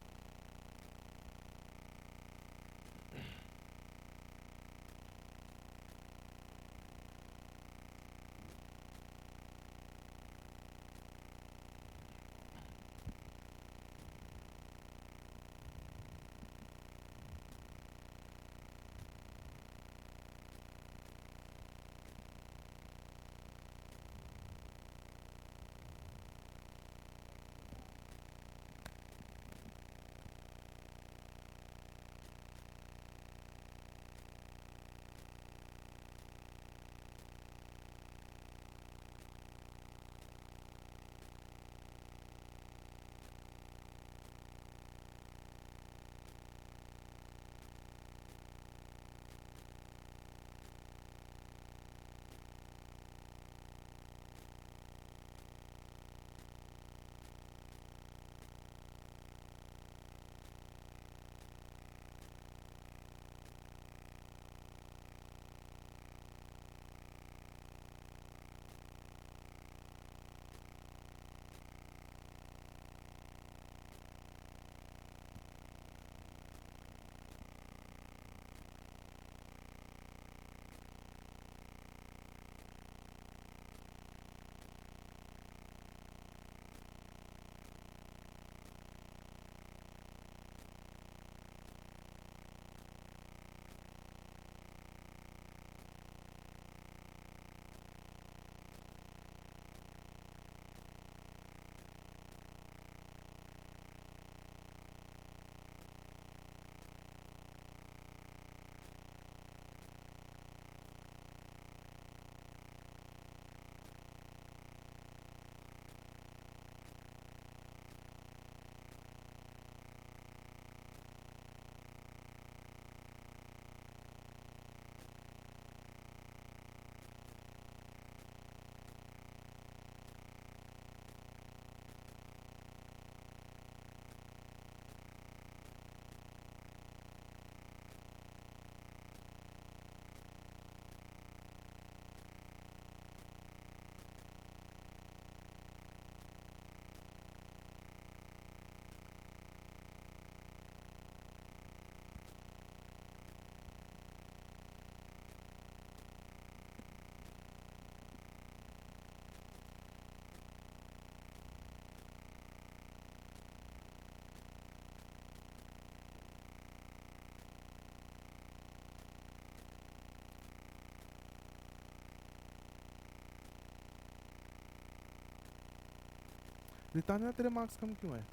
रितान्या तेरे मार्क्स कम क्यों है?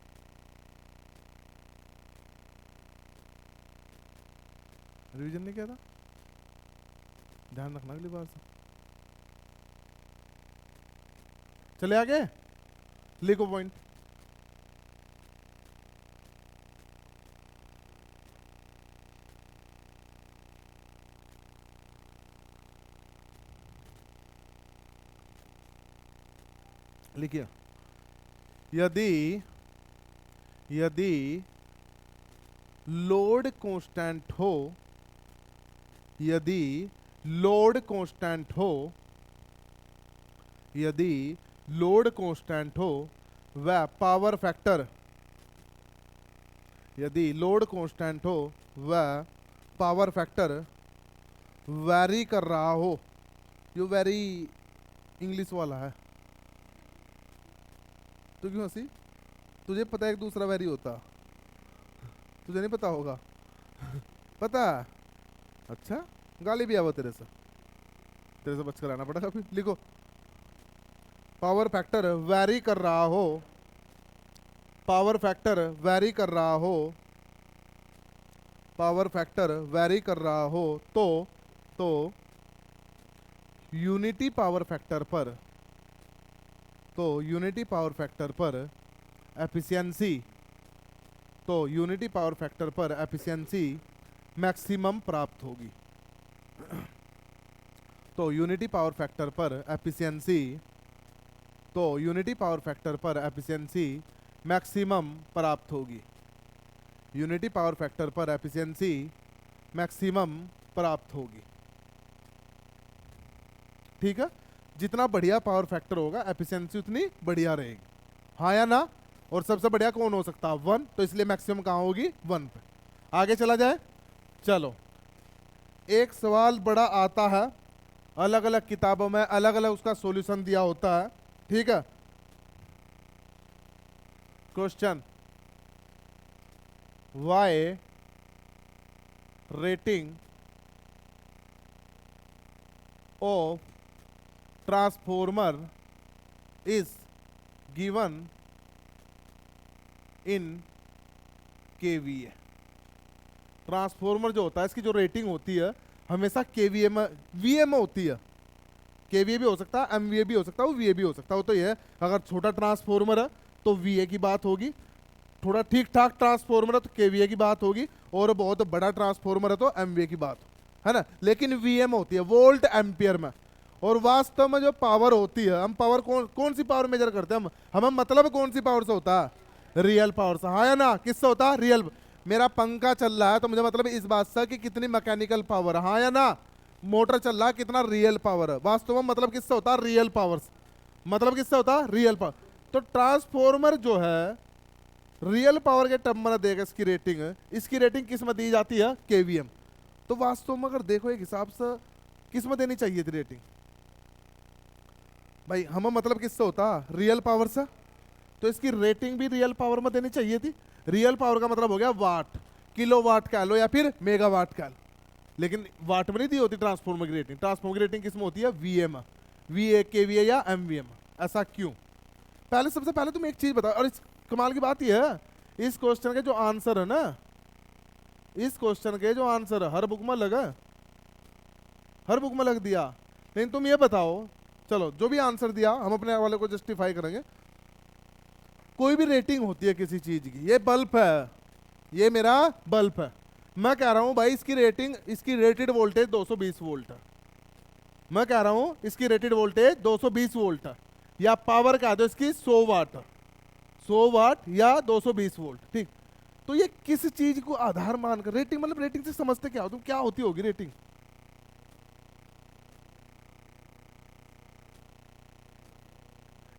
रिवीजन नहीं किया था? ध्यान रखना अगली बार से। चले आगे, लिखो पॉइंट। लिखिए, यदि यदि लोड कांस्टेंट हो, यदि लोड कांस्टेंट हो, यदि लोड कांस्टेंट हो व पावर फैक्टर, यदि लोड कांस्टेंट हो व पावर फैक्टर वैरी कर रहा हो, जो वैरी इंग्लिश वाला है, तो क्यों हंसी? तुझे पता है एक दूसरा वैरी होता, तुझे नहीं पता होगा? पता है? अच्छा, गाली भी आवा तेरे से, तेरे से बच कर आना पड़ेगा फिर। लिखो, पावर फैक्टर वैरी कर रहा हो, पावर फैक्टर वैरी कर रहा हो, पावर फैक्टर वैरी कर रहा हो तो यूनिटी पावर फैक्टर पर, तो यूनिटी पावर फैक्टर पर एफिशिएंसी, तो यूनिटी पावर फैक्टर पर एफिशिएंसी मैक्सिमम प्राप्त होगी। तो यूनिटी पावर फैक्टर पर एफिशिएंसी, तो यूनिटी पावर फैक्टर पर एफिशिएंसी मैक्सिमम प्राप्त होगी। यूनिटी पावर फैक्टर पर एफिशिएंसी मैक्सिमम प्राप्त होगी। ठीक है, जितना बढ़िया पावर फैक्टर होगा एफिशिएंसी उतनी बढ़िया रहेगी, हाँ या ना? और सबसे बढ़िया कौन हो सकता है? 1, तो इसलिए मैक्सिमम कहाँ होगी? 1 पे। आगे चला जाए, चलो। एक सवाल बड़ा आता है, अलग अलग किताबों में अलग अलग उसका सॉल्यूशन दिया होता है, ठीक है? Question, why rating of transformer is given in kVA. Transformer जो होता है इसकी जो रेटिंग होती है हमेशा केवीए में, वीए में होती है। केवीए भी हो सकता है, एमवीए भी हो सकता है, वो वीए भी हो सकता है। वो तो ये है, अगर छोटा ट्रांसफॉर्मर है तो वीए की बात होगी, थोड़ा ठीक ठाक ट्रांसफॉर्मर है तो केवीए की बात होगी, और बहुत बड़ा ट्रांसफॉर्मर है तो एमवीए की बात है ना। लेकिन वीए में होती है, वोल्ट एम्पियर में। और वास्तव में जो पावर होती है, हम पावर कौन सी पावर मेजर करते हैं? हमें मतलब कौन सी पावर से होता है? रियल पावर से, हाँ या ना? किससे होता है? रियल। मेरा पंखा चल रहा है तो मुझे मतलब इस बात से कि कितनी मैकेनिकल पावर है, हाँ या ना? मोटर चल रहा है, कितना रियल पावर है। वास्तव में मतलब किससे होता है? रियल पावर से। मतलब किससे होता है? Real power. तो ट्रांसफॉर्मर जो है रियल पावर के टर्म में देगा इसकी रेटिंग, इसकी रेटिंग किस में दी जाती है? केवीएम। तो वास्तव में अगर देखो एक हिसाब से किस में देनी चाहिए थी रेटिंग भाई? हमें मतलब किससे होता? रियल पावर से। तो इसकी रेटिंग भी रियल पावर में देनी चाहिए थी। रियल पावर का मतलब हो गया वाट, किलो वाट कह लो या फिर मेगावाट कह लो, लेकिन वाट में नहीं दी होती ट्रांसफॉर्मर की रेटिंग। ट्रांसफॉर्मर की रेटिंग किस में होती है? वीएम, वीए, केवीए या एमवीएम। ऐसा क्यों? पहले सबसे पहले तुम एक चीज बताओ, और इस कमाल की बात यह है, इस क्वेश्चन के जो आंसर है ना, इस क्वेश्चन के जो आंसर है हर बुक में लगा, हर बुक में लग दिया। लेकिन तुम ये बताओ, चलो जो भी आंसर दिया हम अपने वाले को जस्टिफाई करेंगे। कोई भी रेटिंग होती है किसी चीज की, ये बल्ब है, ये मेरा बल्ब है, मैं कह रहा हूं भाई इसकी रेटिंग, इसकी रेटेड वोल्टेज 220 वोल्ट है। मैं कह रहा हूं इसकी रेटेड वोल्टेज 220 वोल्ट है, या पावर कह दो इसकी 100 वाट, 100 वाट या 220 वोल्ट, ठीक। तो ये किस चीज को आधार मानकर रेटिंग, मतलब रेटिंग से समझते क्या हो तुम? क्या होती होगी रेटिंग?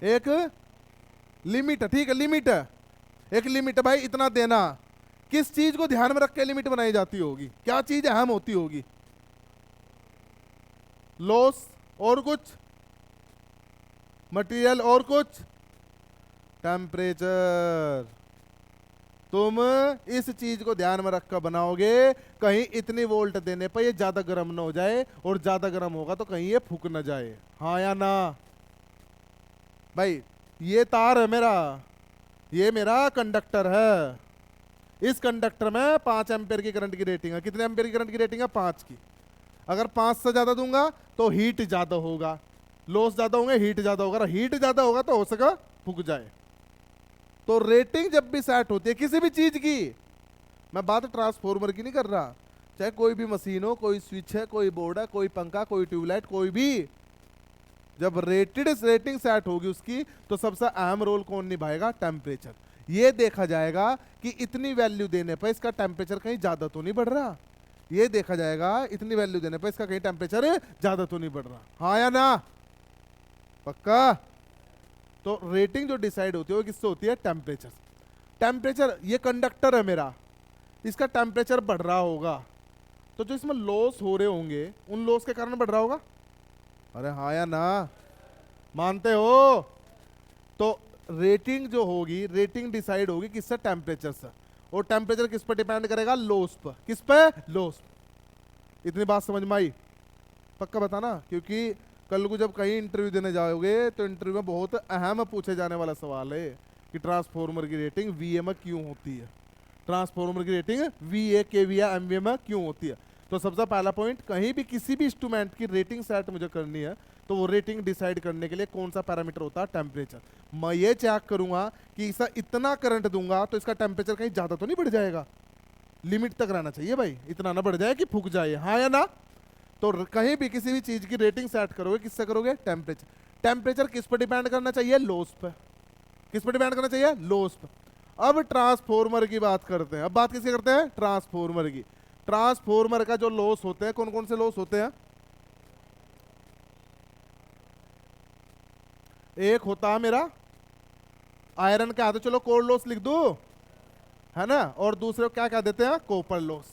एक लिमिट है, ठीक है, लिमिट है, एक लिमिट है भाई, इतना देना। किस चीज को ध्यान में रख के लिमिट बनाई जाती होगी? क्या चीज अहम होती होगी? लॉस और कुछ, मटेरियल और कुछ, टेम्परेचर। तुम इस चीज को ध्यान में रखकर बनाओगे, कहीं इतनी वोल्ट देने पर ये ज्यादा गर्म ना हो जाए, और ज्यादा गर्म होगा तो कहीं ये फूक ना जाए, हाँ या ना? भाई ये तार है मेरा, ये मेरा कंडक्टर है। इस कंडक्टर में 5 एम्पेयर की करंट की रेटिंग है। कितने एम्पेयर की करंट की रेटिंग है? 5 की। अगर 5 से ज्यादा दूंगा तो हीट ज्यादा होगा, लॉस ज्यादा होंगे, हीट ज्यादा होगा। हीट ज्यादा होगा तो हो सका फूक जाए। तो रेटिंग जब भी सेट होती है किसी भी चीज की, मैं बात ट्रांसफॉर्मर की नहीं कर रहा, चाहे कोई भी मशीन हो, कोई स्विच है, कोई बोर्ड है, कोई पंखा, कोई ट्यूबलाइट, कोई भी, जब रेटिंग सेट होगी उसकी तो सबसे अहम रोल कौन निभाएगा? टेम्परेचर। ये देखा जाएगा कि इतनी वैल्यू देने पर इसका टेम्परेचर कहीं ज्यादा तो नहीं बढ़ रहा। ये देखा जाएगा इतनी वैल्यू देने पर इसका कहीं टेम्परेचर ज्यादा तो नहीं बढ़ रहा। हाँ या ना? पक्का? तो रेटिंग जो डिसाइड होती है वो किससे होती है? टेम्परेचर। टेम्परेचर, ये कंडक्टर है मेरा, इसका टेम्परेचर बढ़ रहा होगा तो जो इसमें लॉस हो रहे होंगे उन लॉस के कारण बढ़ रहा होगा। अरे हाँ या ना? मानते हो? तो रेटिंग जो होगी, रेटिंग डिसाइड होगी किससे? टेम्परेचर से। और टेम्परेचर किस पर डिपेंड करेगा? लॉस पर। किस पे? लॉस। इतनी बात समझ में आई? पक्का बताना, क्योंकि कल को जब कहीं इंटरव्यू देने जाओगे तो इंटरव्यू में बहुत अहम पूछे जाने वाला सवाल है कि ट्रांसफॉर्मर की रेटिंग वीए में क्यों होती है, ट्रांसफॉर्मर की रेटिंग वीए केवी या एमवीए में क्यों होती है। तो सबसे पहला पॉइंट, कहीं भी किसी भी इंस्ट्रूमेंट की रेटिंग सेट मुझे करनी है तो वो रेटिंग डिसाइड करने के लिए कौन सा पैरामीटर होता है? टेम्परेचर। मैं ये चेक करूंगा कि इसका इतना करंट दूंगा तो इसका टेम्परेचर कहीं ज्यादा तो नहीं बढ़ जाएगा। लिमिट तक रहना चाहिए भाई, इतना ना बढ़ जाए कि फूक जाए। हाँ या ना? तो कहीं भी किसी भी चीज की रेटिंग सेट करोगे किससे करोगे? टेम्परेचर। टेम्परेचर किस पर डिपेंड करना चाहिए? लॉस पर। किस पर डिपेंड करना चाहिए? लॉस पर। अब ट्रांसफॉर्मर की बात करते हैं। अब बात किसकी करते हैं? ट्रांसफॉर्मर की। ट्रांसफॉर्मर का जो लॉस होते हैं, कौन कौन से लॉस होते हैं? एक होता है मेरा आयरन का, तो चलो कोर लॉस लिख दो, है ना। और दूसरे को क्या कह देते हैं? Copper loss.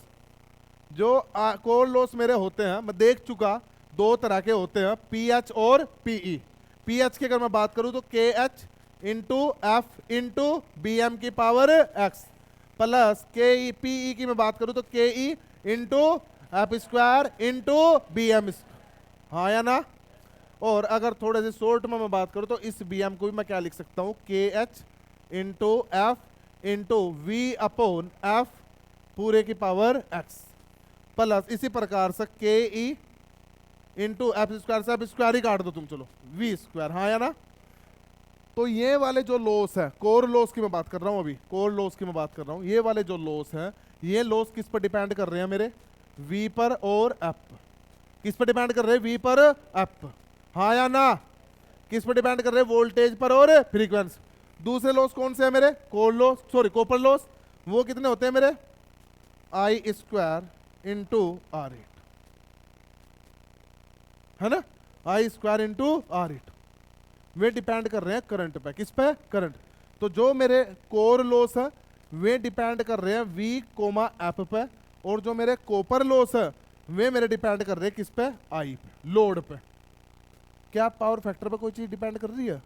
जो कोर लॉस मेरे होते हैं, मैं देख चुका, 2 तरह के होते हैं, पीएच और पीई। पीएच की अगर मैं बात करूं तो K H into F into B M की power X plus K E. PE की मैं बात करूं तो K E into F square into B M. हाँ या ना? और अगर थोड़े से शॉर्ट में मैं बात करूं तो इस बी एम को भी मैं क्या लिख सकता हूं? K H into F into V upon F पूरे की पावर एक्स प्लस इसी प्रकार से K E into F square से एफ स्क्वायर ही काट दो तुम, चलो वी स्क्वायर। हाँ या ना? तो ये वाले जो लॉस है, कोर लॉस की मैं बात कर रहा हूं, अभी कोर लॉस की मैं बात कर रहा हूं। ये वाले जो लॉस है, ये लॉस किस पर डिपेंड कर रहे हैं मेरे? वी पर और एफ। किस पर डिपेंड कर रहे हैं? वी पर एफ। हाँ या ना? किस पर डिपेंड कर रहे हैं? वोल्टेज पर और फ्रीक्वेंसी। दूसरे लॉस कौन से है मेरे? Core loss, sorry copper loss. वो कितने होते हैं मेरे? I square into R at, है ना। I square into R at. वे डिपेंड कर रहे हैं करंट पे। किस पे? करंट। तो जो मेरे कोर लॉस है वे डिपेंड कर रहे हैं वी कोमा एफ पे, और जो मेरे कॉपर लॉस है वे मेरे डिपेंड कर रहे हैं किस पे? आई पे, लोड पे। क्या पावर फैक्टर पे कोई चीज डिपेंड कर रही है?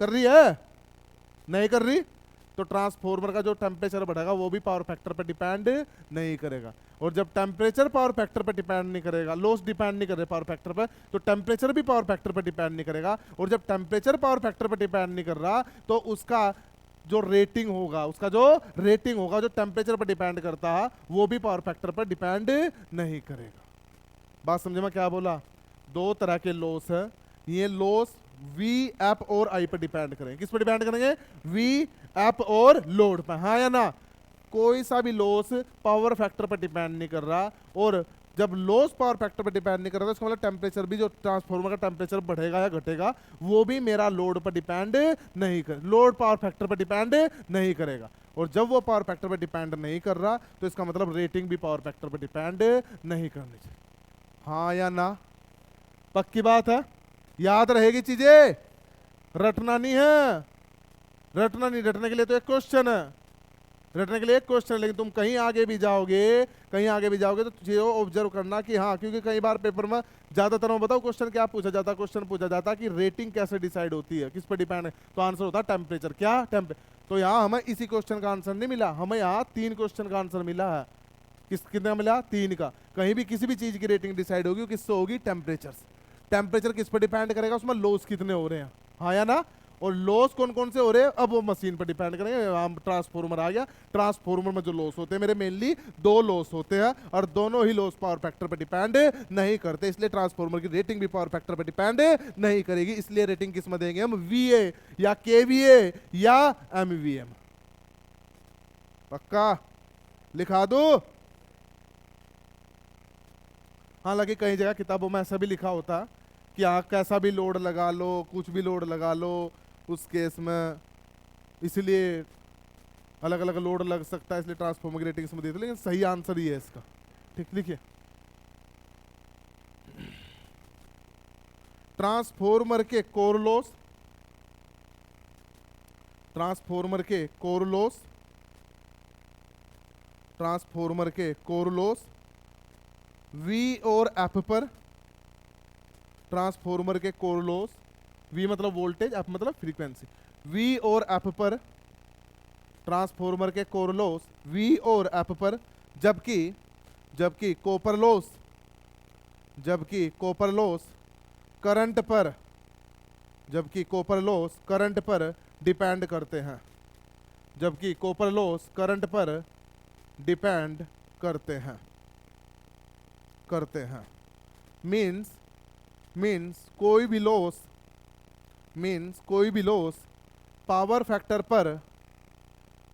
कर रही है? नहीं कर रही। तो ट्रांसफॉर्मर का जो टेम्परेचर बढ़ेगा वो भी पावर फैक्टर पे डिपेंड नहीं करेगा। और जब टेम्परेचर पावर फैक्टर पे डिपेंड नहीं करेगा, लॉस डिपेंड नहीं कर रहे पावर फैक्टर पे, तो टेम्परेचर भी पावर फैक्टर पे डिपेंड नहीं करेगा। और जब टेम्परेचर पावर फैक्टर पे डिपेंड नहीं कर रहा तो उसका जो रेटिंग होगा, जो टेम्परेचर पर डिपेंड करता है वो भी पावर फैक्टर पर डिपेंड नहीं करेगा। बात समझे मैं क्या बोला? 2 तरह के लॉस है। ये लॉस वी एप और आई पर डिपेंड करेंगे। किस पर डिपेंड करेंगे? वी एप और लोड पर। हाँ या ना? कोई सा भी लॉस पावर फैक्टर पर डिपेंड नहीं कर रहा, और जब लॉस पावर फैक्टर पर डिपेंड नहीं कर रहा तो इसका मतलब टेम्परेचर भी, जो ट्रांसफॉर्मर का टेम्परेचर बढ़ेगा या घटेगा, वो भी मेरा लोड पर डिपेंड नहीं कर, लोड पावर फैक्टर पर डिपेंड नहीं करेगा। और जब वो पावर फैक्टर पर डिपेंड नहीं कर रहा तो इसका मतलब रेटिंग भी पावर फैक्टर पर डिपेंड नहीं करनी चाहिए। हाँ या ना? पक्की बात है? याद रहेगी चीजें, रटना नहीं है। रटना नहीं, रटने के लिए तो एक क्वेश्चन है, रटने के लिए एक क्वेश्चन है, लेकिन तुम कहीं आगे भी जाओगे तो तुझे ऑब्जर्व करना कि हाँ, क्योंकि कई बार पेपर में ज्यादातर मैं बताऊं क्वेश्चन क्या पूछा जाता है? क्वेश्चन पूछा जाता है कि रेटिंग कैसे डिसाइड होती है, किस पर डिपेंड है? तो आंसर होता है टेम्परेचर। क्या? तो यहाँ हमें इसी क्वेश्चन का आंसर नहीं मिला, हमें यहाँ 3 क्वेश्चन का आंसर मिला है। कितना मिला? 3 का। कहीं भी किसी भी चीज की रेटिंग डिसाइड होगी किससे होगी? टेम्परेचर से। टेम्परेचर किस पर डिपेंड करेगा? उसमें लॉस कितने हो रहे हैं। हाँ या ना? और लॉस कौन कौन से हो रहे हैं, अब वो मशीन पर डिपेंड करेंगे। हम ट्रांसफॉर्मर आ गया, ट्रांसफॉर्मर में जो लॉस होते हैं मेरे मेनली दो लॉस होते हैं, और दोनों ही लॉस पावर फैक्टर पर डिपेंड नहीं करते, इसलिए ट्रांसफॉर्मर की रेटिंग भी पावर फैक्टर पर डिपेंड नहीं करेगी। इसलिए रेटिंग किस में देंगे हम, वीए या केवीए या एमवीएम। पक्का लिखा दो। हालांकि कई जगह किताबों में ऐसा भी लिखा होता है कि आप कैसा भी लोड लगा लो, कुछ भी लोड लगा लो उस केस में, इसलिए अलग अलग लोड लग सकता है, इसलिए ट्रांसफॉर्मर की रेटिंग इसमें देते, लेकिन सही आंसर ही है इसका। ठीक लिखिए, ट्रांसफॉर्मर के कोर लॉस, ट्रांसफॉर्मर के कोर लॉस, ट्रांसफॉर्मर के कोर लॉस वी और एफ पर, ट्रांसफॉर्मर के कोर लॉस, वी मतलब वोल्टेज, एफ मतलब फ्रीक्वेंसी, वी और एफ पर, ट्रांसफॉर्मर के कोर लॉस वी और एफ पर, जबकि जबकि कॉपर लॉस, जबकि कॉपर लॉस करंट पर, जबकि कॉपर लॉस करंट पर डिपेंड करते हैं, जबकि कॉपर लॉस करंट पर डिपेंड करते हैं, करते हैं। मीन्स कोई भी लॉस, मीन्स कोई भी लॉस पावर फैक्टर पर,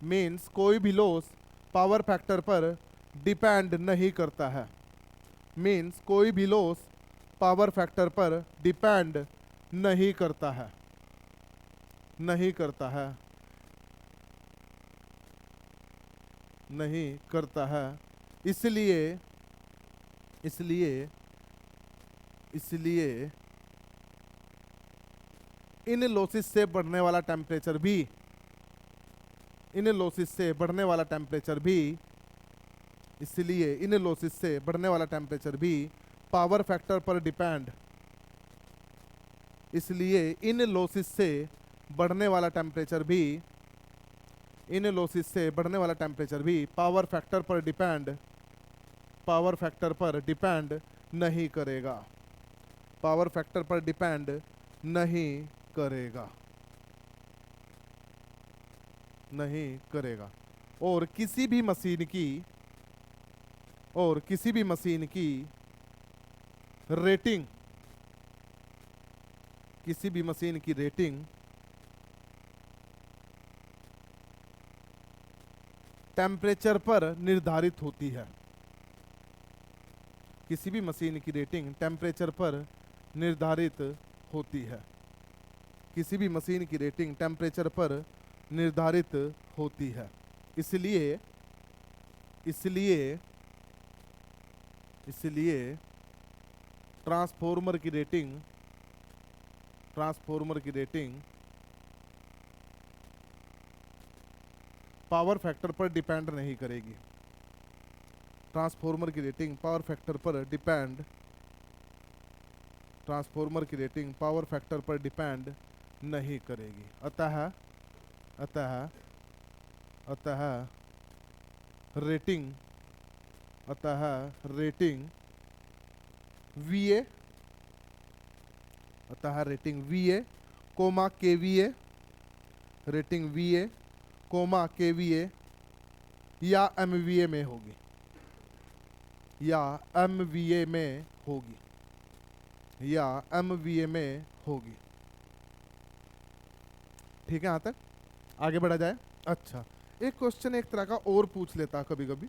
मीन्स कोई भी लॉस पावर फैक्टर पर डिपेंड नहीं करता है, मीन्स कोई भी लॉस पावर फैक्टर पर डिपेंड नहीं करता है, नहीं करता है, नहीं करता है। इसलिए इसलिए इसलिए इन लॉसेस से बढ़ने वाला टेम्परेचर भी, इन लॉसेस से बढ़ने वाला टेम्परेचर भी, इसलिए इन लॉसेस से बढ़ने वाला टेम्परेचर भी पावर फैक्टर पर डिपेंड, इसलिए इन लॉसेस से बढ़ने वाला टेम्परेचर भी, इन लॉसेस से बढ़ने वाला टेम्परेचर भी पावर फैक्टर पर डिपेंड, पावर फैक्टर पर डिपेंड नहीं करेगा, पावर फैक्टर पर डिपेंड नहीं करेगा, नहीं करेगा। और किसी भी मशीन की, और किसी भी मशीन की रेटिंग, किसी भी मशीन की रेटिंग टेम्परेचर पर निर्धारित होती है, किसी भी मशीन की रेटिंग टेम्परेचर पर निर्धारित होती है, किसी भी मशीन की रेटिंग टेम्परेचर पर निर्धारित होती है। इसलिए इसलिए इसलिए ट्रांसफॉर्मर की रेटिंग, ट्रांसफॉर्मर की रेटिंग पावर फैक्टर पर डिपेंड नहीं करेगी, ट्रांसफॉर्मर की रेटिंग पावर फैक्टर पर डिपेंड, ट्रांसफॉर्मर की रेटिंग पावर फैक्टर पर डिपेंड नहीं करेगी। अतः अतः अतः रेटिंग, अतः रेटिंग वीए, अतः rating VA comma kVA, rating VA comma kVA या एमवीए में होगी, या एमवीए में होगी, या एमवीए में होगी। ठीक है, यहाँ तक आगे बढ़ा जाए। अच्छा, एक क्वेश्चन एक तरह का और पूछ लेता कभी कभी,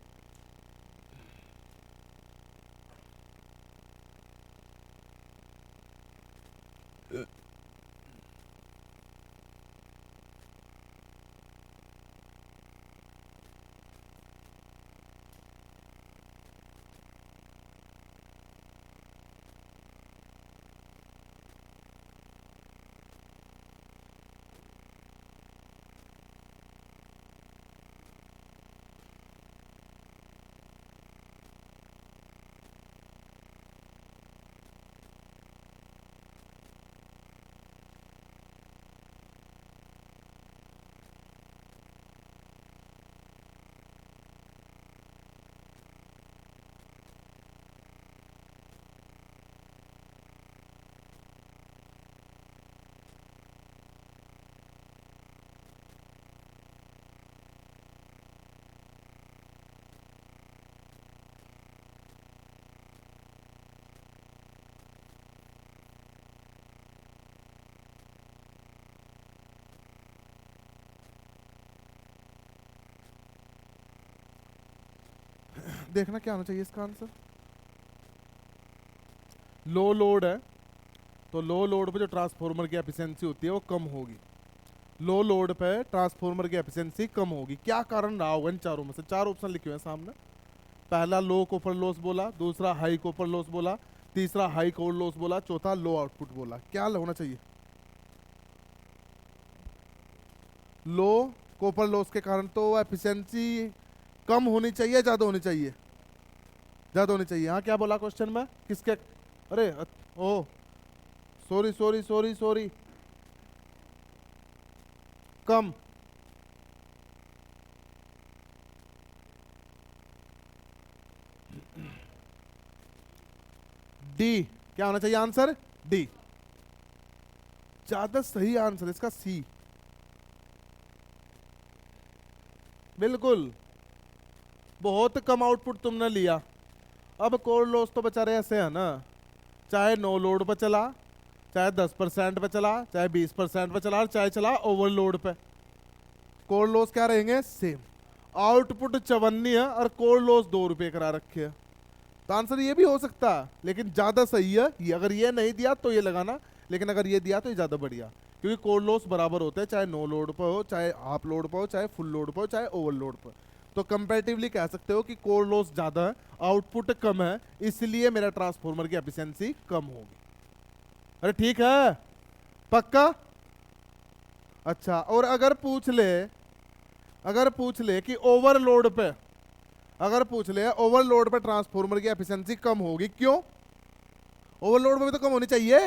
देखना क्या होना चाहिए इसका आंसर। लो लोड है तो लो लोड पे जो ट्रांसफॉर्मर की एफिशिएंसी होती है वो कम होगी। लो लोड पे ट्रांसफॉर्मर की एफिशिएंसी कम होगी। क्या कारण रहा होगा इन चारों में से? चार ऑप्शन लिखे हुए हैं सामने। पहला लो कॉपर लॉस बोला, दूसरा हाई कॉपर लॉस बोला, तीसरा हाई कोर लॉस बोला, चौथा लो आउटपुट बोला। क्या होना चाहिए? लो कॉपर लॉस के कारण तो एफिशिएंसी कम होनी चाहिए, ज्यादा होनी चाहिए? ज्यादा होनी चाहिए। हाँ, क्या बोला क्वेश्चन में? किसके? अरे ओ सॉरी सॉरी सॉरी सॉरी, कम। डी। क्या होना चाहिए आंसर? डी। ज्यादा सही आंसर इसका सी। बिल्कुल, बहुत कम आउटपुट तुमने लिया। अब कोर लॉस तो बेचारे ऐसे है ना, चाहे नो लोड पे चला, चाहे 10% पे चला, चाहे 20% पे चला, चाहे चला ओवरलोड पे, कोर लॉस क्या रहेंगे? सेम। आउटपुट 54 है और कोर लॉस 2 रुपये करा रखे है। तो आंसर ये भी हो सकता है, लेकिन ज्यादा सही है ये। अगर ये नहीं दिया तो ये लगाना, लेकिन अगर ये दिया तो ये ज्यादा बढ़िया, क्योंकि कोर लॉस बराबर होते हैं चाहे नो लोड पर हो, चाहे हाफ लोड पर हो, चाहे फुल लोड पर हो, चाहे ओवरलोड पर। तो कंपैरेटिवली कह सकते हो कि कोर लॉस ज्यादा है, आउटपुट कम है, इसलिए मेरा ट्रांसफॉर्मर की एफिशिएंसी कम होगी। अरे ठीक है, पक्का? अच्छा, और अगर पूछ ले कि ओवरलोड पे, अगर पूछ ले ओवरलोड पे ट्रांसफॉर्मर की एफिशिएंसी कम होगी, क्यों? ओवरलोड पे भी तो कम होनी चाहिए।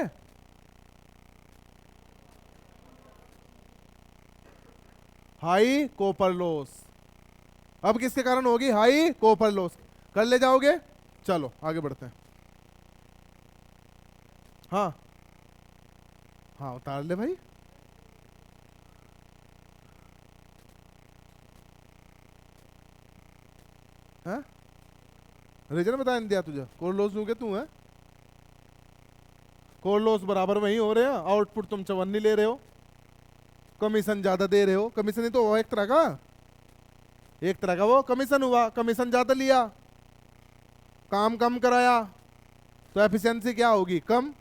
High copper loss. अब किसके कारण होगी? High copper loss. कर ले जाओगे? चलो आगे बढ़ते हैं। हाँ हाँ, उतार ले भाई। हाँ, रीजन बता नहीं दिया तुझे? कोर लॉस लूगे तू है? कोर लॉस बराबर वही हो रहे हैं, आउटपुट तुम 54 ले रहे हो, कमीशन ज्यादा दे रहे हो। कमीशन ही तो हुआ एक तरह का, एक तरह का वो कमीशन हुआ। कमीशन ज्यादा लिया, काम कम कराया, तो एफिशिएंसी क्या होगी? कम।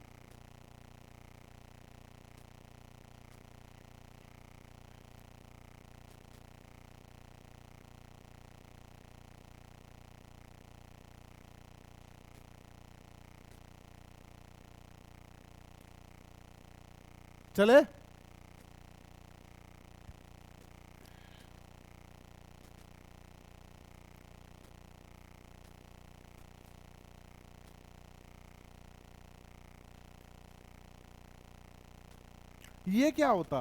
चले, ये क्या होता?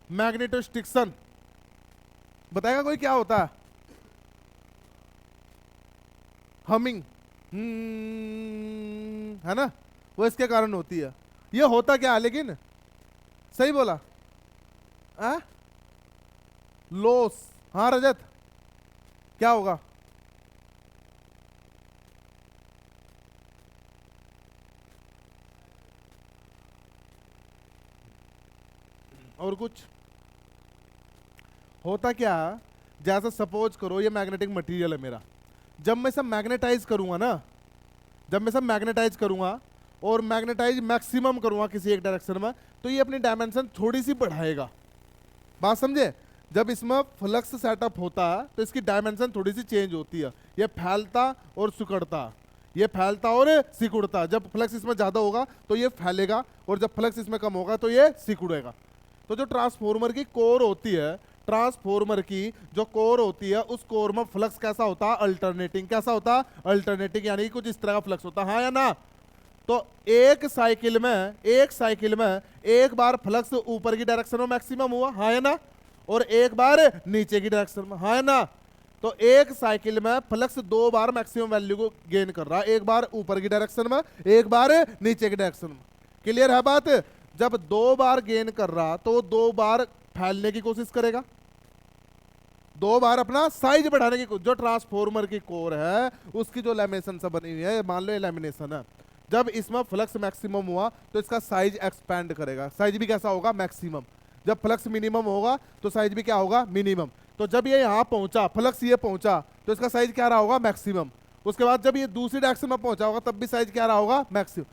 मैग्नेटोस्टिक्शन बताएगा कोई क्या होता है? हमिंग, है ना, वो इसके कारण होती है। ये होता क्या है लेकिन? सही बोला। लॉस। हाँ रजत, क्या होगा? और कुछ होता क्या? जैसे सपोज करो ये मैग्नेटिक मटेरियल है मेरा, जब मैं सब मैग्नेटाइज करूंगा ना, जब मैं सब मैग्नेटाइज करूंगा और मैग्नेटाइज मैक्सिमम करूंगा किसी एक डायरेक्शन में, तो ये अपनी डायमेंशन थोड़ी सी बढ़ाएगा। बात समझे? जब इसमें फ्लक्स सेटअप होता है तो इसकी डायमेंशन थोड़ी सी चेंज होती है, ये फैलता और सिकुड़ता, ये फैलता और सिकुड़ता। जब फ्लक्स इसमें ज्यादा होगा तो ये फैलेगा, और जब फ्लक्स इसमें कम होगा तो ये सिकुड़ेगा। तो जो ट्रांसफॉर्मर की कोर होती है, ट्रांसफॉर्मर की जो कोर होती है, उस कोर में फ्लक्स कैसा होता है? अल्टरनेटिंग। कैसा होता? अल्टरनेटिंग, यानी कुछ इस तरह का फ्लक्स होता है, हाँ या ना? तो एक साइकिल में एक बार फ्लक्स ऊपर की डायरेक्शन में मैक्सिमम हुआ, हाँ या ना, और एक बार नीचे की डायरेक्शन में, हाँ या ना। तो एक साइकिल में फ्लक्स 2 बार मैक्सिमम वैल्यू को गेन कर रहा है, एक बार ऊपर की डायरेक्शन में, एक बार नीचे की डायरेक्शन में। क्लियर है बात? जब 2 बार गेन कर रहा तो वो 2 बार फैलने की कोशिश करेगा, 2 बार अपना साइज बढ़ाने की। जो ट्रांसफॉर्मर की कोर है उसकी जो लैमिनेशन से बनी हुई है, मान लो ये लैमिनेशन है, जब इसमें फ्लक्स मैक्सिमम हुआ तो इसका साइज एक्सपैंड करेगा, साइज भी कैसा होगा, मैक्सिमम। जब फ्लक्स मिनिमम होगा तो साइज भी क्या होगा, मिनिमम। तो जब ये यहाँ पहुंचा, फ्लक्स ये पहुंचा, तो इसका साइज क्या रहा होगा, मैक्सिमम। उसके बाद जब ये दूसरी डायरेक्शन में पहुंचा होगा तब भी साइज क्या रहा होगा, मैक्सिमम।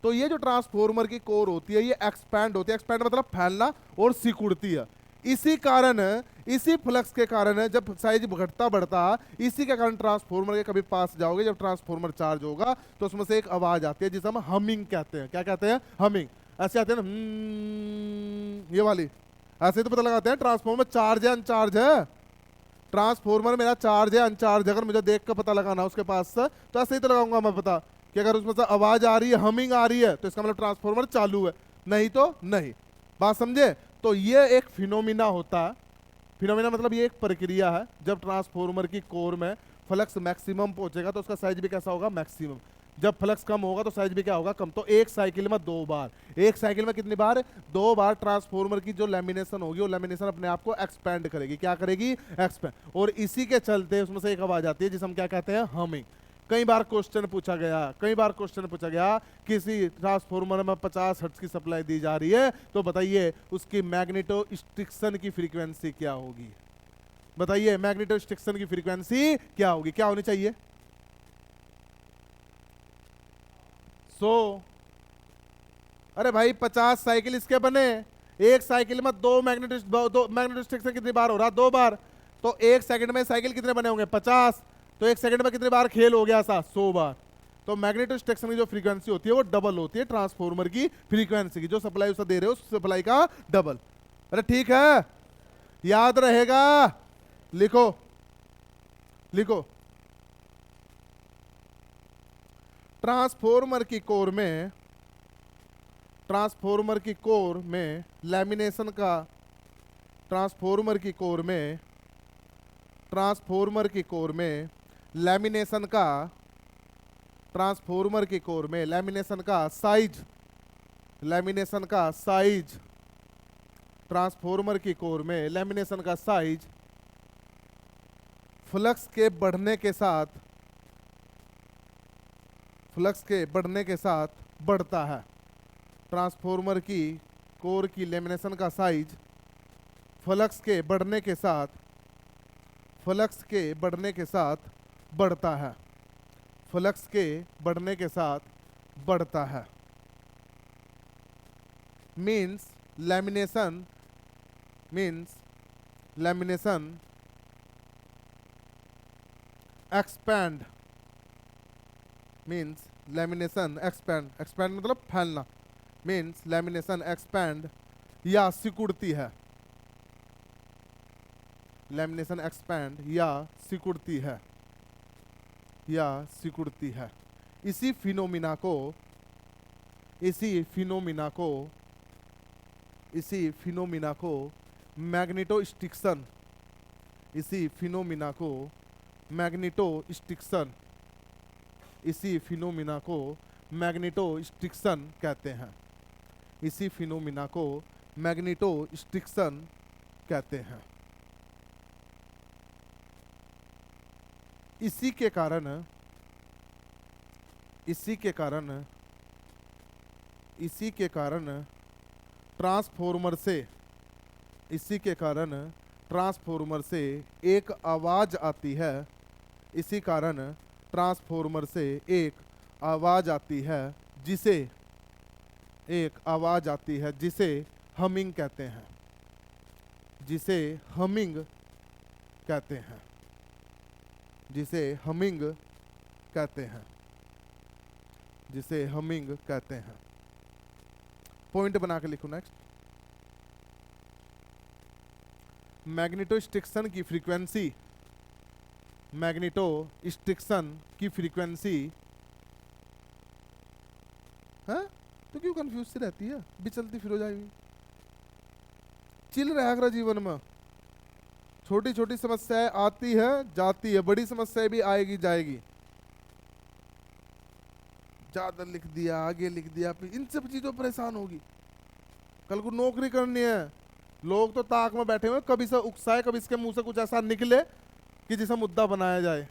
तो ये जो ट्रांसफॉर्मर की कोर होती है ये एक्सपैंड होती है, एक्सपैंड मतलब फैलना और सिकुड़ती है। इसी कारण, इसी फ्लक्स के कारण जब साइज घटता बढ़ता, इसी के कारण ट्रांसफॉर्मर के कभी पास जाओगे, जब ट्रांसफॉर्मर चार्ज होगा तो उसमें से एक आवाज आती है जिसे हम हमिंग कहते हैं। क्या कहते हैं, हमिंग। ऐसे आते हैं ना, ये वाली, ऐसे तो पता लगाते हैं ट्रांसफॉर्मर चार्ज है अनचार्ज है। ट्रांसफॉर्मर मेरा चार्ज है अनचार्ज है, अगर मुझे देख कर पता लगाना उसके पास से तो ऐसे ही तो लगाऊंगा मैं पता कि अगर उसमें से आवाज आ रही है, हमिंग आ रही है, तो इसका मतलब ट्रांसफॉर्मर चालू है, नहीं तो नहीं। बात समझे? तो ये एक फिनोमिना होता है। फिनोमिना मतलब ये एक प्रक्रिया है, जब ट्रांसफॉर्मर की कोर में फ्लक्स मैक्सिमम पहुंचेगा तो उसका साइज भी कैसा होगा, मैक्सिमम। जब फ्लक्स कम होगा तो साइज भी क्या होगा, कम। तो एक साइकिल में 2 बार, एक साइकिल में कितनी बार, 2 बार ट्रांसफॉर्मर की जो लैमिनेशन होगी वो लैमिनेशन अपने आप को एक्सपेंड करेगी। क्या करेगी, एक्सपेंड। और इसी के चलते उसमें से एक आवाज आती है जिसे हम क्या कहते हैं, हमिंग। कई बार क्वेश्चन पूछा गया, किसी ट्रांसफॉर्मर में 50 हर्ट्ज की सप्लाई दी जा रही है, तो बताइए उसकी मैग्नेटोस्ट्रिक्शन की फ्रीक्वेंसी क्या होगी। बताइए मैग्नेटोस्ट्रिक्शन की फ्रीक्वेंसी क्या होगी, क्या होनी चाहिए। अरे भाई 50 साइकिल इसके बने, एक साइकिल में 2 मैग्नेटोस्ट्रिक्शन कितनी बार हो रहा, 2 बार। तो एक सेकंड में साइकिल कितने बने होंगे, 50। तो एक सेकंड में कितनी बार खेल हो गया, 100 बार। तो मैग्नेटोस्ट्रिक्शन की जो फ्रीक्वेंसी होती है वो डबल होती है ट्रांसफॉर्मर की फ्रीक्वेंसी की, जो सप्लाई उसे दे रहे हो उस सप्लाई का डबल। अरे ठीक है, याद रहेगा, लिखो लिखो। ट्रांसफॉर्मर की कोर में लैमिनेशन का, ट्रांसफॉर्मर की कोर में लैमिनेशन का, ट्रांसफॉर्मर की कोर में लैमिनेशन का साइज, ट्रांसफॉर्मर की कोर में लैमिनेशन का साइज फ्लक्स के बढ़ने के साथ बढ़ता है। ट्रांसफॉर्मर की कोर की लैमिनेशन का साइज फ्लक्स के बढ़ने के साथ बढ़ता है, फ्लक्स के बढ़ने के साथ बढ़ता है। मीन्स लैमिनेशन एक्सपैंड, एक्सपैंड मतलब फैलना। मीन्स लैमिनेशन एक्सपैंड या सिकुड़ती है, लैमिनेशन एक्सपैंड या सिकुड़ती है। इसी फिनोमिना को मैग्नेटोस्ट्रिक्शन कहते हैं। इसी फिनोमिना को मैग्नेटोस्ट्रिक्शन कहते हैं। इसी के कारण ट्रांसफॉर्मर से एक आवाज आती है। इसी कारण ट्रांसफॉर्मर से एक आवाज आती है जिसे हमिंग कहते हैं। पॉइंट बना के लिखो नेक्स्ट। मैग्नेटोस्ट्रिक्शन की फ्रीक्वेंसी है तो क्यों कंफ्यूज सी रहती है, बिचलती फिर हो जाएगी। चिल रहा करो जीवन में, छोटी छोटी समस्याएं आती है जाती है, बड़ी समस्याएं भी आएगी जाएगी। ज्यादा लिख दिया, आगे लिख दिया, इन सब चीजों परेशान होगी। कल को नौकरी करनी है, लोग तो ताक में बैठे हुए, कभी से उकसाए, कभी इसके मुंह से कुछ ऐसा निकले कि जिसे मुद्दा बनाया जाए।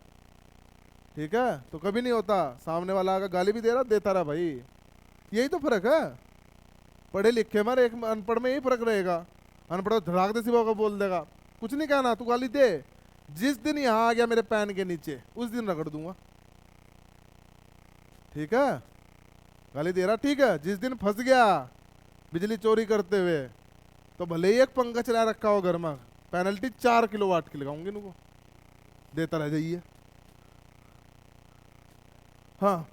ठीक है, तो कभी नहीं होता सामने वाला आकर गाली भी दे रहा देता रहा भाई, यही तो फर्क है। पढ़े लिखे में एक अनपढ़ में यही फर्क रहेगा। अनपढ़ तो धड़ाक दे सिवा को बोल देगा, कुछ नहीं कहना, तू गाली दे। जिस दिन यहाँ आ गया मेरे पैन के नीचे उस दिन रगड़ दूंगा, ठीक है। गाली दे रहा ठीक है, जिस दिन फंस गया बिजली चोरी करते हुए तो भले ही एक पंखा चला रखा हो घर में, पेनल्टी 4 किलोवाट की लगाऊंगी इनको, देता रह जाइए। हाँ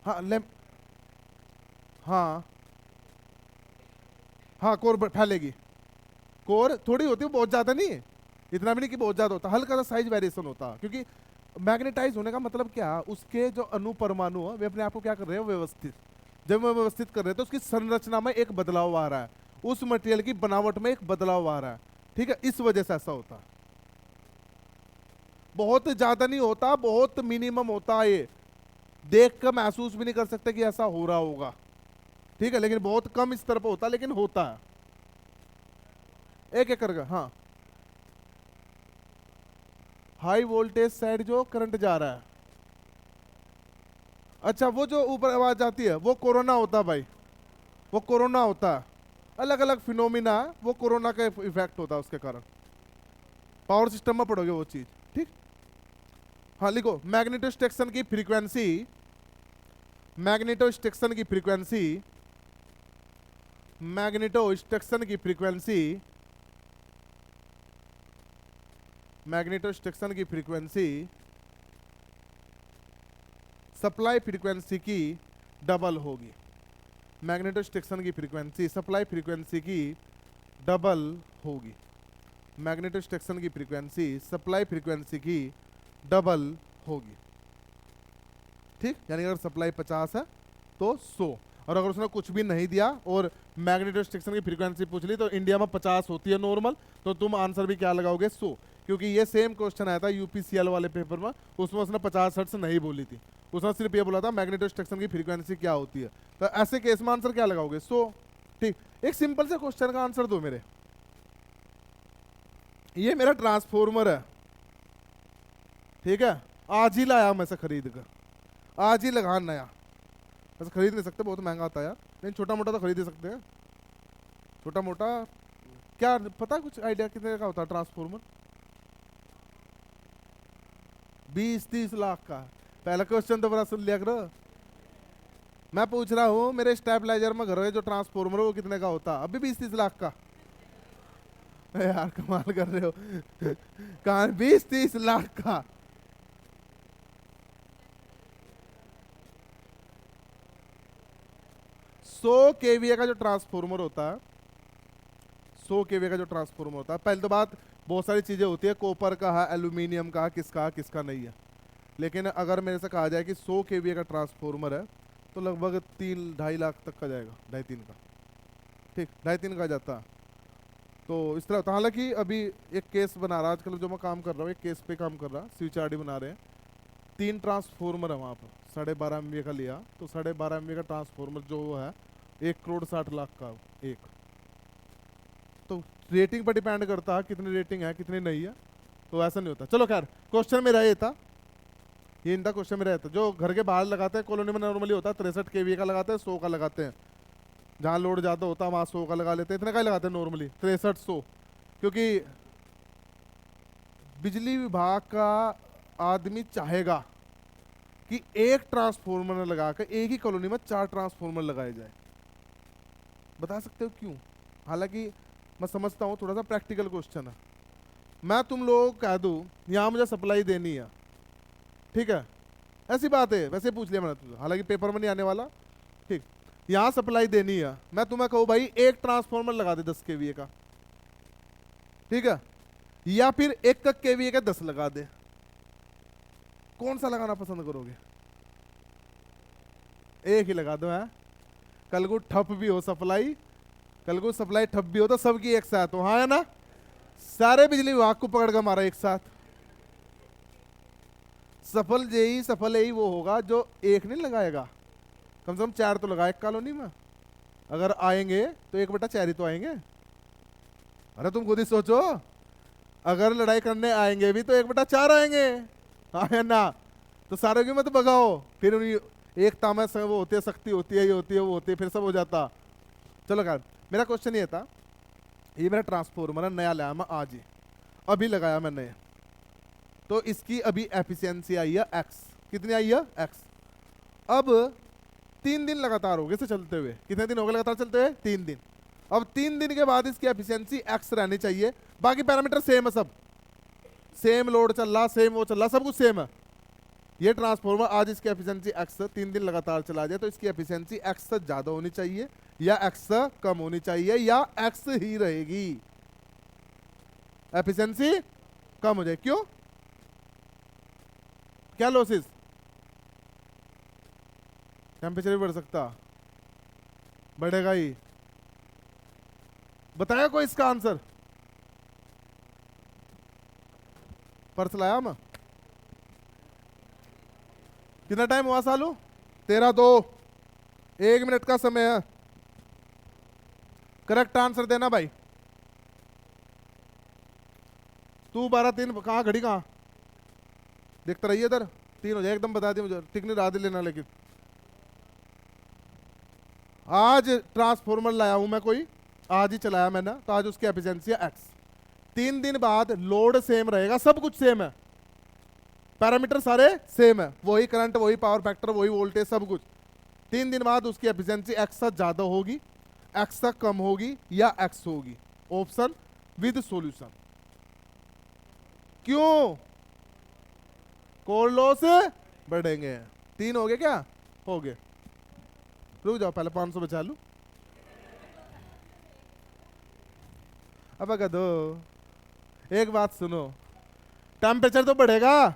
हाँ हाँ हाँ, कोर फैलेगी। कोर थोड़ी होती है, बहुत ज्यादा नहीं है, इतना भी नहीं कि बहुत ज्यादा होता, हल्का सा साइज वेरिएशन होता है। क्योंकि मैग्नेटाइज होने का मतलब क्या, उसके जो अणु परमाणु है वे अपने आप को क्या कर रहे हैं, व्यवस्थित। जब वो व्यवस्थित कर रहे हैं तो उसकी संरचना में एक बदलाव आ रहा है, उस मटेरियल की बनावट में एक बदलाव आ रहा है, ठीक है। इस वजह से ऐसा होता है, बहुत ज्यादा नहीं होता, बहुत मिनिमम होता है। ये देख कर महसूस भी नहीं कर सकते कि ऐसा हो रहा होगा, ठीक है, लेकिन बहुत कम स्तर पर होता है, लेकिन होता है। एक एक करके, हाँ। हाई वोल्टेज साइड जो करंट जा रहा है, अच्छा वो जो ऊपर आवाज आती है वो कोरोना होता है भाई, वो कोरोना होता है। अलग अलग फिनोमिना, वो कोरोना का इफेक्ट होता है उसके कारण। पावर सिस्टम में पढ़ोगे वो चीज, ठीक। हाँ लिखो, मैग्नेटोस्ट्रक्शन की फ्रीक्वेंसी, मैग्नेटोस्ट्रक्शन की फ्रीक्वेंसी, मैग्नेटोस्ट्रक्शन की फ्रीक्वेंसी, मैग्नेटोस्ट्रक्शन की फ्रीक्वेंसी सप्लाई फ्रीक्वेंसी की डबल होगी। मैग्नेटोस्ट्रक्शन की फ्रीक्वेंसी सप्लाई फ्रीक्वेंसी की डबल होगी। मैग्नेटोस्ट्रक्शन की फ्रीक्वेंसी सप्लाई फ्रीक्वेंसी की डबल होगी, ठीक। यानी अगर सप्लाई 50 है तो 100, और अगर उसने कुछ भी नहीं दिया और मैग्नेटोस्ट्रक्शन की फ्रीक्वेंसी पूछ ली तो इंडिया में 50 होती है नॉर्मल, तो तुम आंसर भी क्या लगाओगे, 100। क्योंकि ये सेम क्वेश्चन आया था यूपीसीएल वाले पेपर में, उसमें उसने 50 हर्ट्ज नहीं बोली थी, उसने सिर्फ ये बोला था मैग्नेटोस्ट्रक्शन की फ्रीक्वेंसी क्या होती है। तो ऐसे केस में आंसर क्या लगाओगे, 100, ठीक। एक सिंपल से क्वेश्चन का आंसर दो मेरे। ये मेरा ट्रांसफॉर्मर है, ठीक है, आज ही लाया मैं से खरीद कर, आज ही लगा नया। वैसे खरीद नहीं सकते, बहुत महंगा आता है यार, लेकिन छोटा मोटा तो खरीद ही सकते हैं। छोटा मोटा क्या पता, कुछ आइडिया कितने का होता है ट्रांसफॉर्मर? 20-30 लाख का। पहला क्वेश्चन तो बड़ा सुन लिया करो। मैं पूछ रहा हूँ मेरे स्टेबलाइजर में घर है जो ट्रांसफॉर्मर वो कितने का होता, अभी 20-30 लाख का? यार कमाल कर रहे हो। कहाँ 20-30 लाख का? सौ केवीए का जो ट्रांसफॉर्मर होता है, 100 केवीए का जो ट्रांसफॉर्मर होता है, पहले तो बात बहुत सारी चीजें होती है, कॉपर का है, एल्यूमिनियम का, किसका नहीं है। लेकिन अगर मेरे से कहा जाए कि 100 केवीए का ट्रांसफॉर्मर है तो लगभग 3-2.5 लाख तक का जाएगा, 2.5-3 का, ठीक, 2.5-3 का जाता है। तो इस तरह होता है। हालांकि अभी एक केस बना रहा, आजकल जो मैं काम कर रहा हूँ एक केस पे काम कर रहा, स्विच बना रहे हैं, 3 ट्रांसफॉर्मर है वहाँ पर, 12.5 MVA का लिया, तो 12.5 MVA का ट्रांसफॉर्मर जो है 1,60,00,000 का एक। तो रेटिंग पर डिपेंड करता है कितनी रेटिंग है कितनी नहीं है, तो ऐसा नहीं होता। चलो खैर, क्वेश्चन मेरा ये था, ये इनका क्वेश्चन मेरा था। जो घर के बाहर लगाते हैं कॉलोनी में नॉर्मली होता है 63 केवीए का लगाते हैं, 100 का लगाते हैं। जहाँ लोड ज़्यादा होता है वहाँ 100 का लगा लेते हैं, इतने का ही लगाते हैं नॉर्मली, 63-100। क्योंकि बिजली विभाग का आदमी चाहेगा कि एक ट्रांसफॉर्मर लगाकर एक ही कॉलोनी में 4 ट्रांसफॉर्मर लगाए जाए। बता सकते हो क्यों? हालांकि मैं समझता हूँ थोड़ा सा प्रैक्टिकल क्वेश्चन है। मैं तुम लोगों को कह दूँ यहाँ मुझे सप्लाई देनी है, ठीक है, ऐसी बात है, वैसे पूछ लिया मैंने तुझे, हालांकि पेपर में नहीं आने वाला, ठीक। यहाँ सप्लाई देनी है, मैं तुम्हें कहूँ भाई एक ट्रांसफॉर्मर लगा दे 10 केवीए का, ठीक है, या फिर 1 केवीए का 10 लगा दे, कौन सा लगाना पसंद करोगे? एक ही लगा दो है, कल को ठप भी हो सप्लाई, कल को सप्लाई ठप भी हो तो सबकी एक साथ हो, हाँ है ना? सारे बिजली विभाग को पकड़ कर मारा एक साथ। सफल यही वो होगा जो एक नहीं लगाएगा, कम से कम 4 तो लगाए कॉलोनी में। अगर आएंगे तो 1/4 ही तो आएंगे। अरे तुम खुद ही सोचो, अगर लड़ाई करने आएंगे भी तो 1/4 आएंगे, हाँ है ना। तो सारे की मत भगाओ, फिर एकता में वो होती है, शक्ति होती है, ये होती है, वो होती है, फिर सब हो जाता। चलो खैर, मेरा क्वेश्चन ये था, ये मेरा ट्रांसफॉर्मर है, नया लाया मैं आज ही, अभी लगाया मैंने, तो इसकी अभी एफिशिएंसी आई है एक्स। कितनी आई है? एक्स। अब 3 दिन लगातार हो गए इसे चलते हुए। कितने दिन हो गए लगातार चलते हुए? 3 दिन। अब 3 दिन के बाद इसकी एफिशिएंसी एक्स रहनी चाहिए, बाकी पैरामीटर सेम है, सब सेम लोड चल रहा, सेम वो चल रहा, सब कुछ सेम है। ये ट्रांसफॉर्मर आज इसकी एफिशिएंसी एक्स 3 दिन लगातार चला जाए तो इसकी एफिशिएंसी एक्स से ज्यादा होनी चाहिए या एक्स से कम होनी चाहिए या एक्स ही रहेगी? एफिशिएंसी कम हो जाए। क्यों? क्या लॉसेस? टेम्परेचर भी बढ़ सकता, बढ़ेगा ही। बताया कोई इसका आंसर? पर्स लाया मैं। कितना टाइम हुआ सालू? 13:02, 1 मिनट का समय है। करेक्ट आंसर देना भाई। तू 12:03 कहाँ घड़ी कहाँ देखता रहिए इधर, 3 हो जाए एकदम, बता दी मुझे, ठीक नहीं रात लेना। लेकिन आज ट्रांसफॉर्मर लाया हूं मैं, कोई आज ही चलाया मैंने, तो आज उसकी एफिशिएंसी है एक्स। 3 दिन बाद लोड सेम रहेगा, सब कुछ सेम है, पैरामीटर सारे सेम है, वही करंट, वही पावर फैक्टर, वही वोल्टेज, सब कुछ। 3 दिन बाद उसकी एफिशिएंसी एक्स से ज्यादा होगी, एक्स से कम होगी या एक्स होगी? Option with solution. क्यों? कोर लॉस बढ़ेंगे। 3 हो गए क्या? हो गए। रुक जाओ, पहले 500 बचा लूं। अब अगर दो, एक बात सुनो, टेम्परेचर तो बढ़ेगा,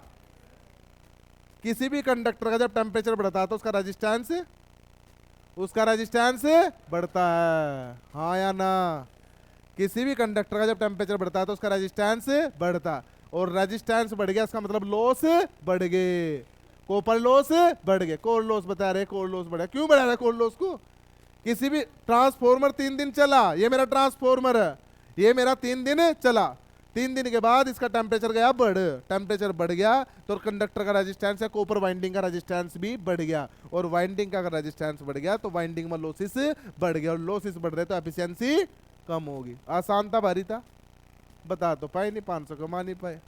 किसी भी कंडक्टर का जब टेम्परेचर बढ़ता है तो उसका रेजिस्टेंस बढ़ता है, हाँ या ना? किसी भी कंडक्टर का जब टेम्परेचर बढ़ता है तो उसका रेजिस्टेंस बढ़ता है, और रेजिस्टेंस बढ़ गया इसका मतलब लॉस बढ़ गए, कॉपर लॉस बढ़ गए। कोर लॉस बता रहे, कोर लॉस बढ़ा। क्यों बढ़ा रहा है कोर लॉस को? किसी भी ट्रांसफॉर्मर 3 दिन चला, ये मेरा ट्रांसफॉर्मर है, ये मेरा 3 दिन चला, 3 दिन के बाद इसका टेम्परेचर गया टेम्परेचर बढ़ गया तो कंडक्टर का रेजिस्टेंस या कॉपर वाइंडिंग का रेजिस्टेंस भी बढ़ गया, और वाइंडिंग का अगर रेजिस्टेंस बढ़ गया तो वाइंडिंग में लॉसेस बढ़ गया, और लॉसेस बढ़ रहे तो एफिशिएंसी कम होगी। आसान था, भारी था? बता तो पाए नहीं, 500 कमा नहीं पाए।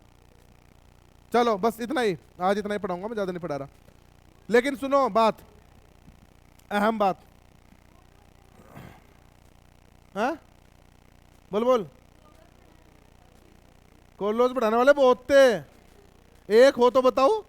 चलो बस इतना ही, आज इतना ही पढ़ाऊंगा मैं, ज्यादा नहीं पढ़ा रहा। लेकिन सुनो बात, अहम बात, हाँ बोल। कोर लॉस बढ़ाने वाले बहुत थे, एक हो तो बताओ।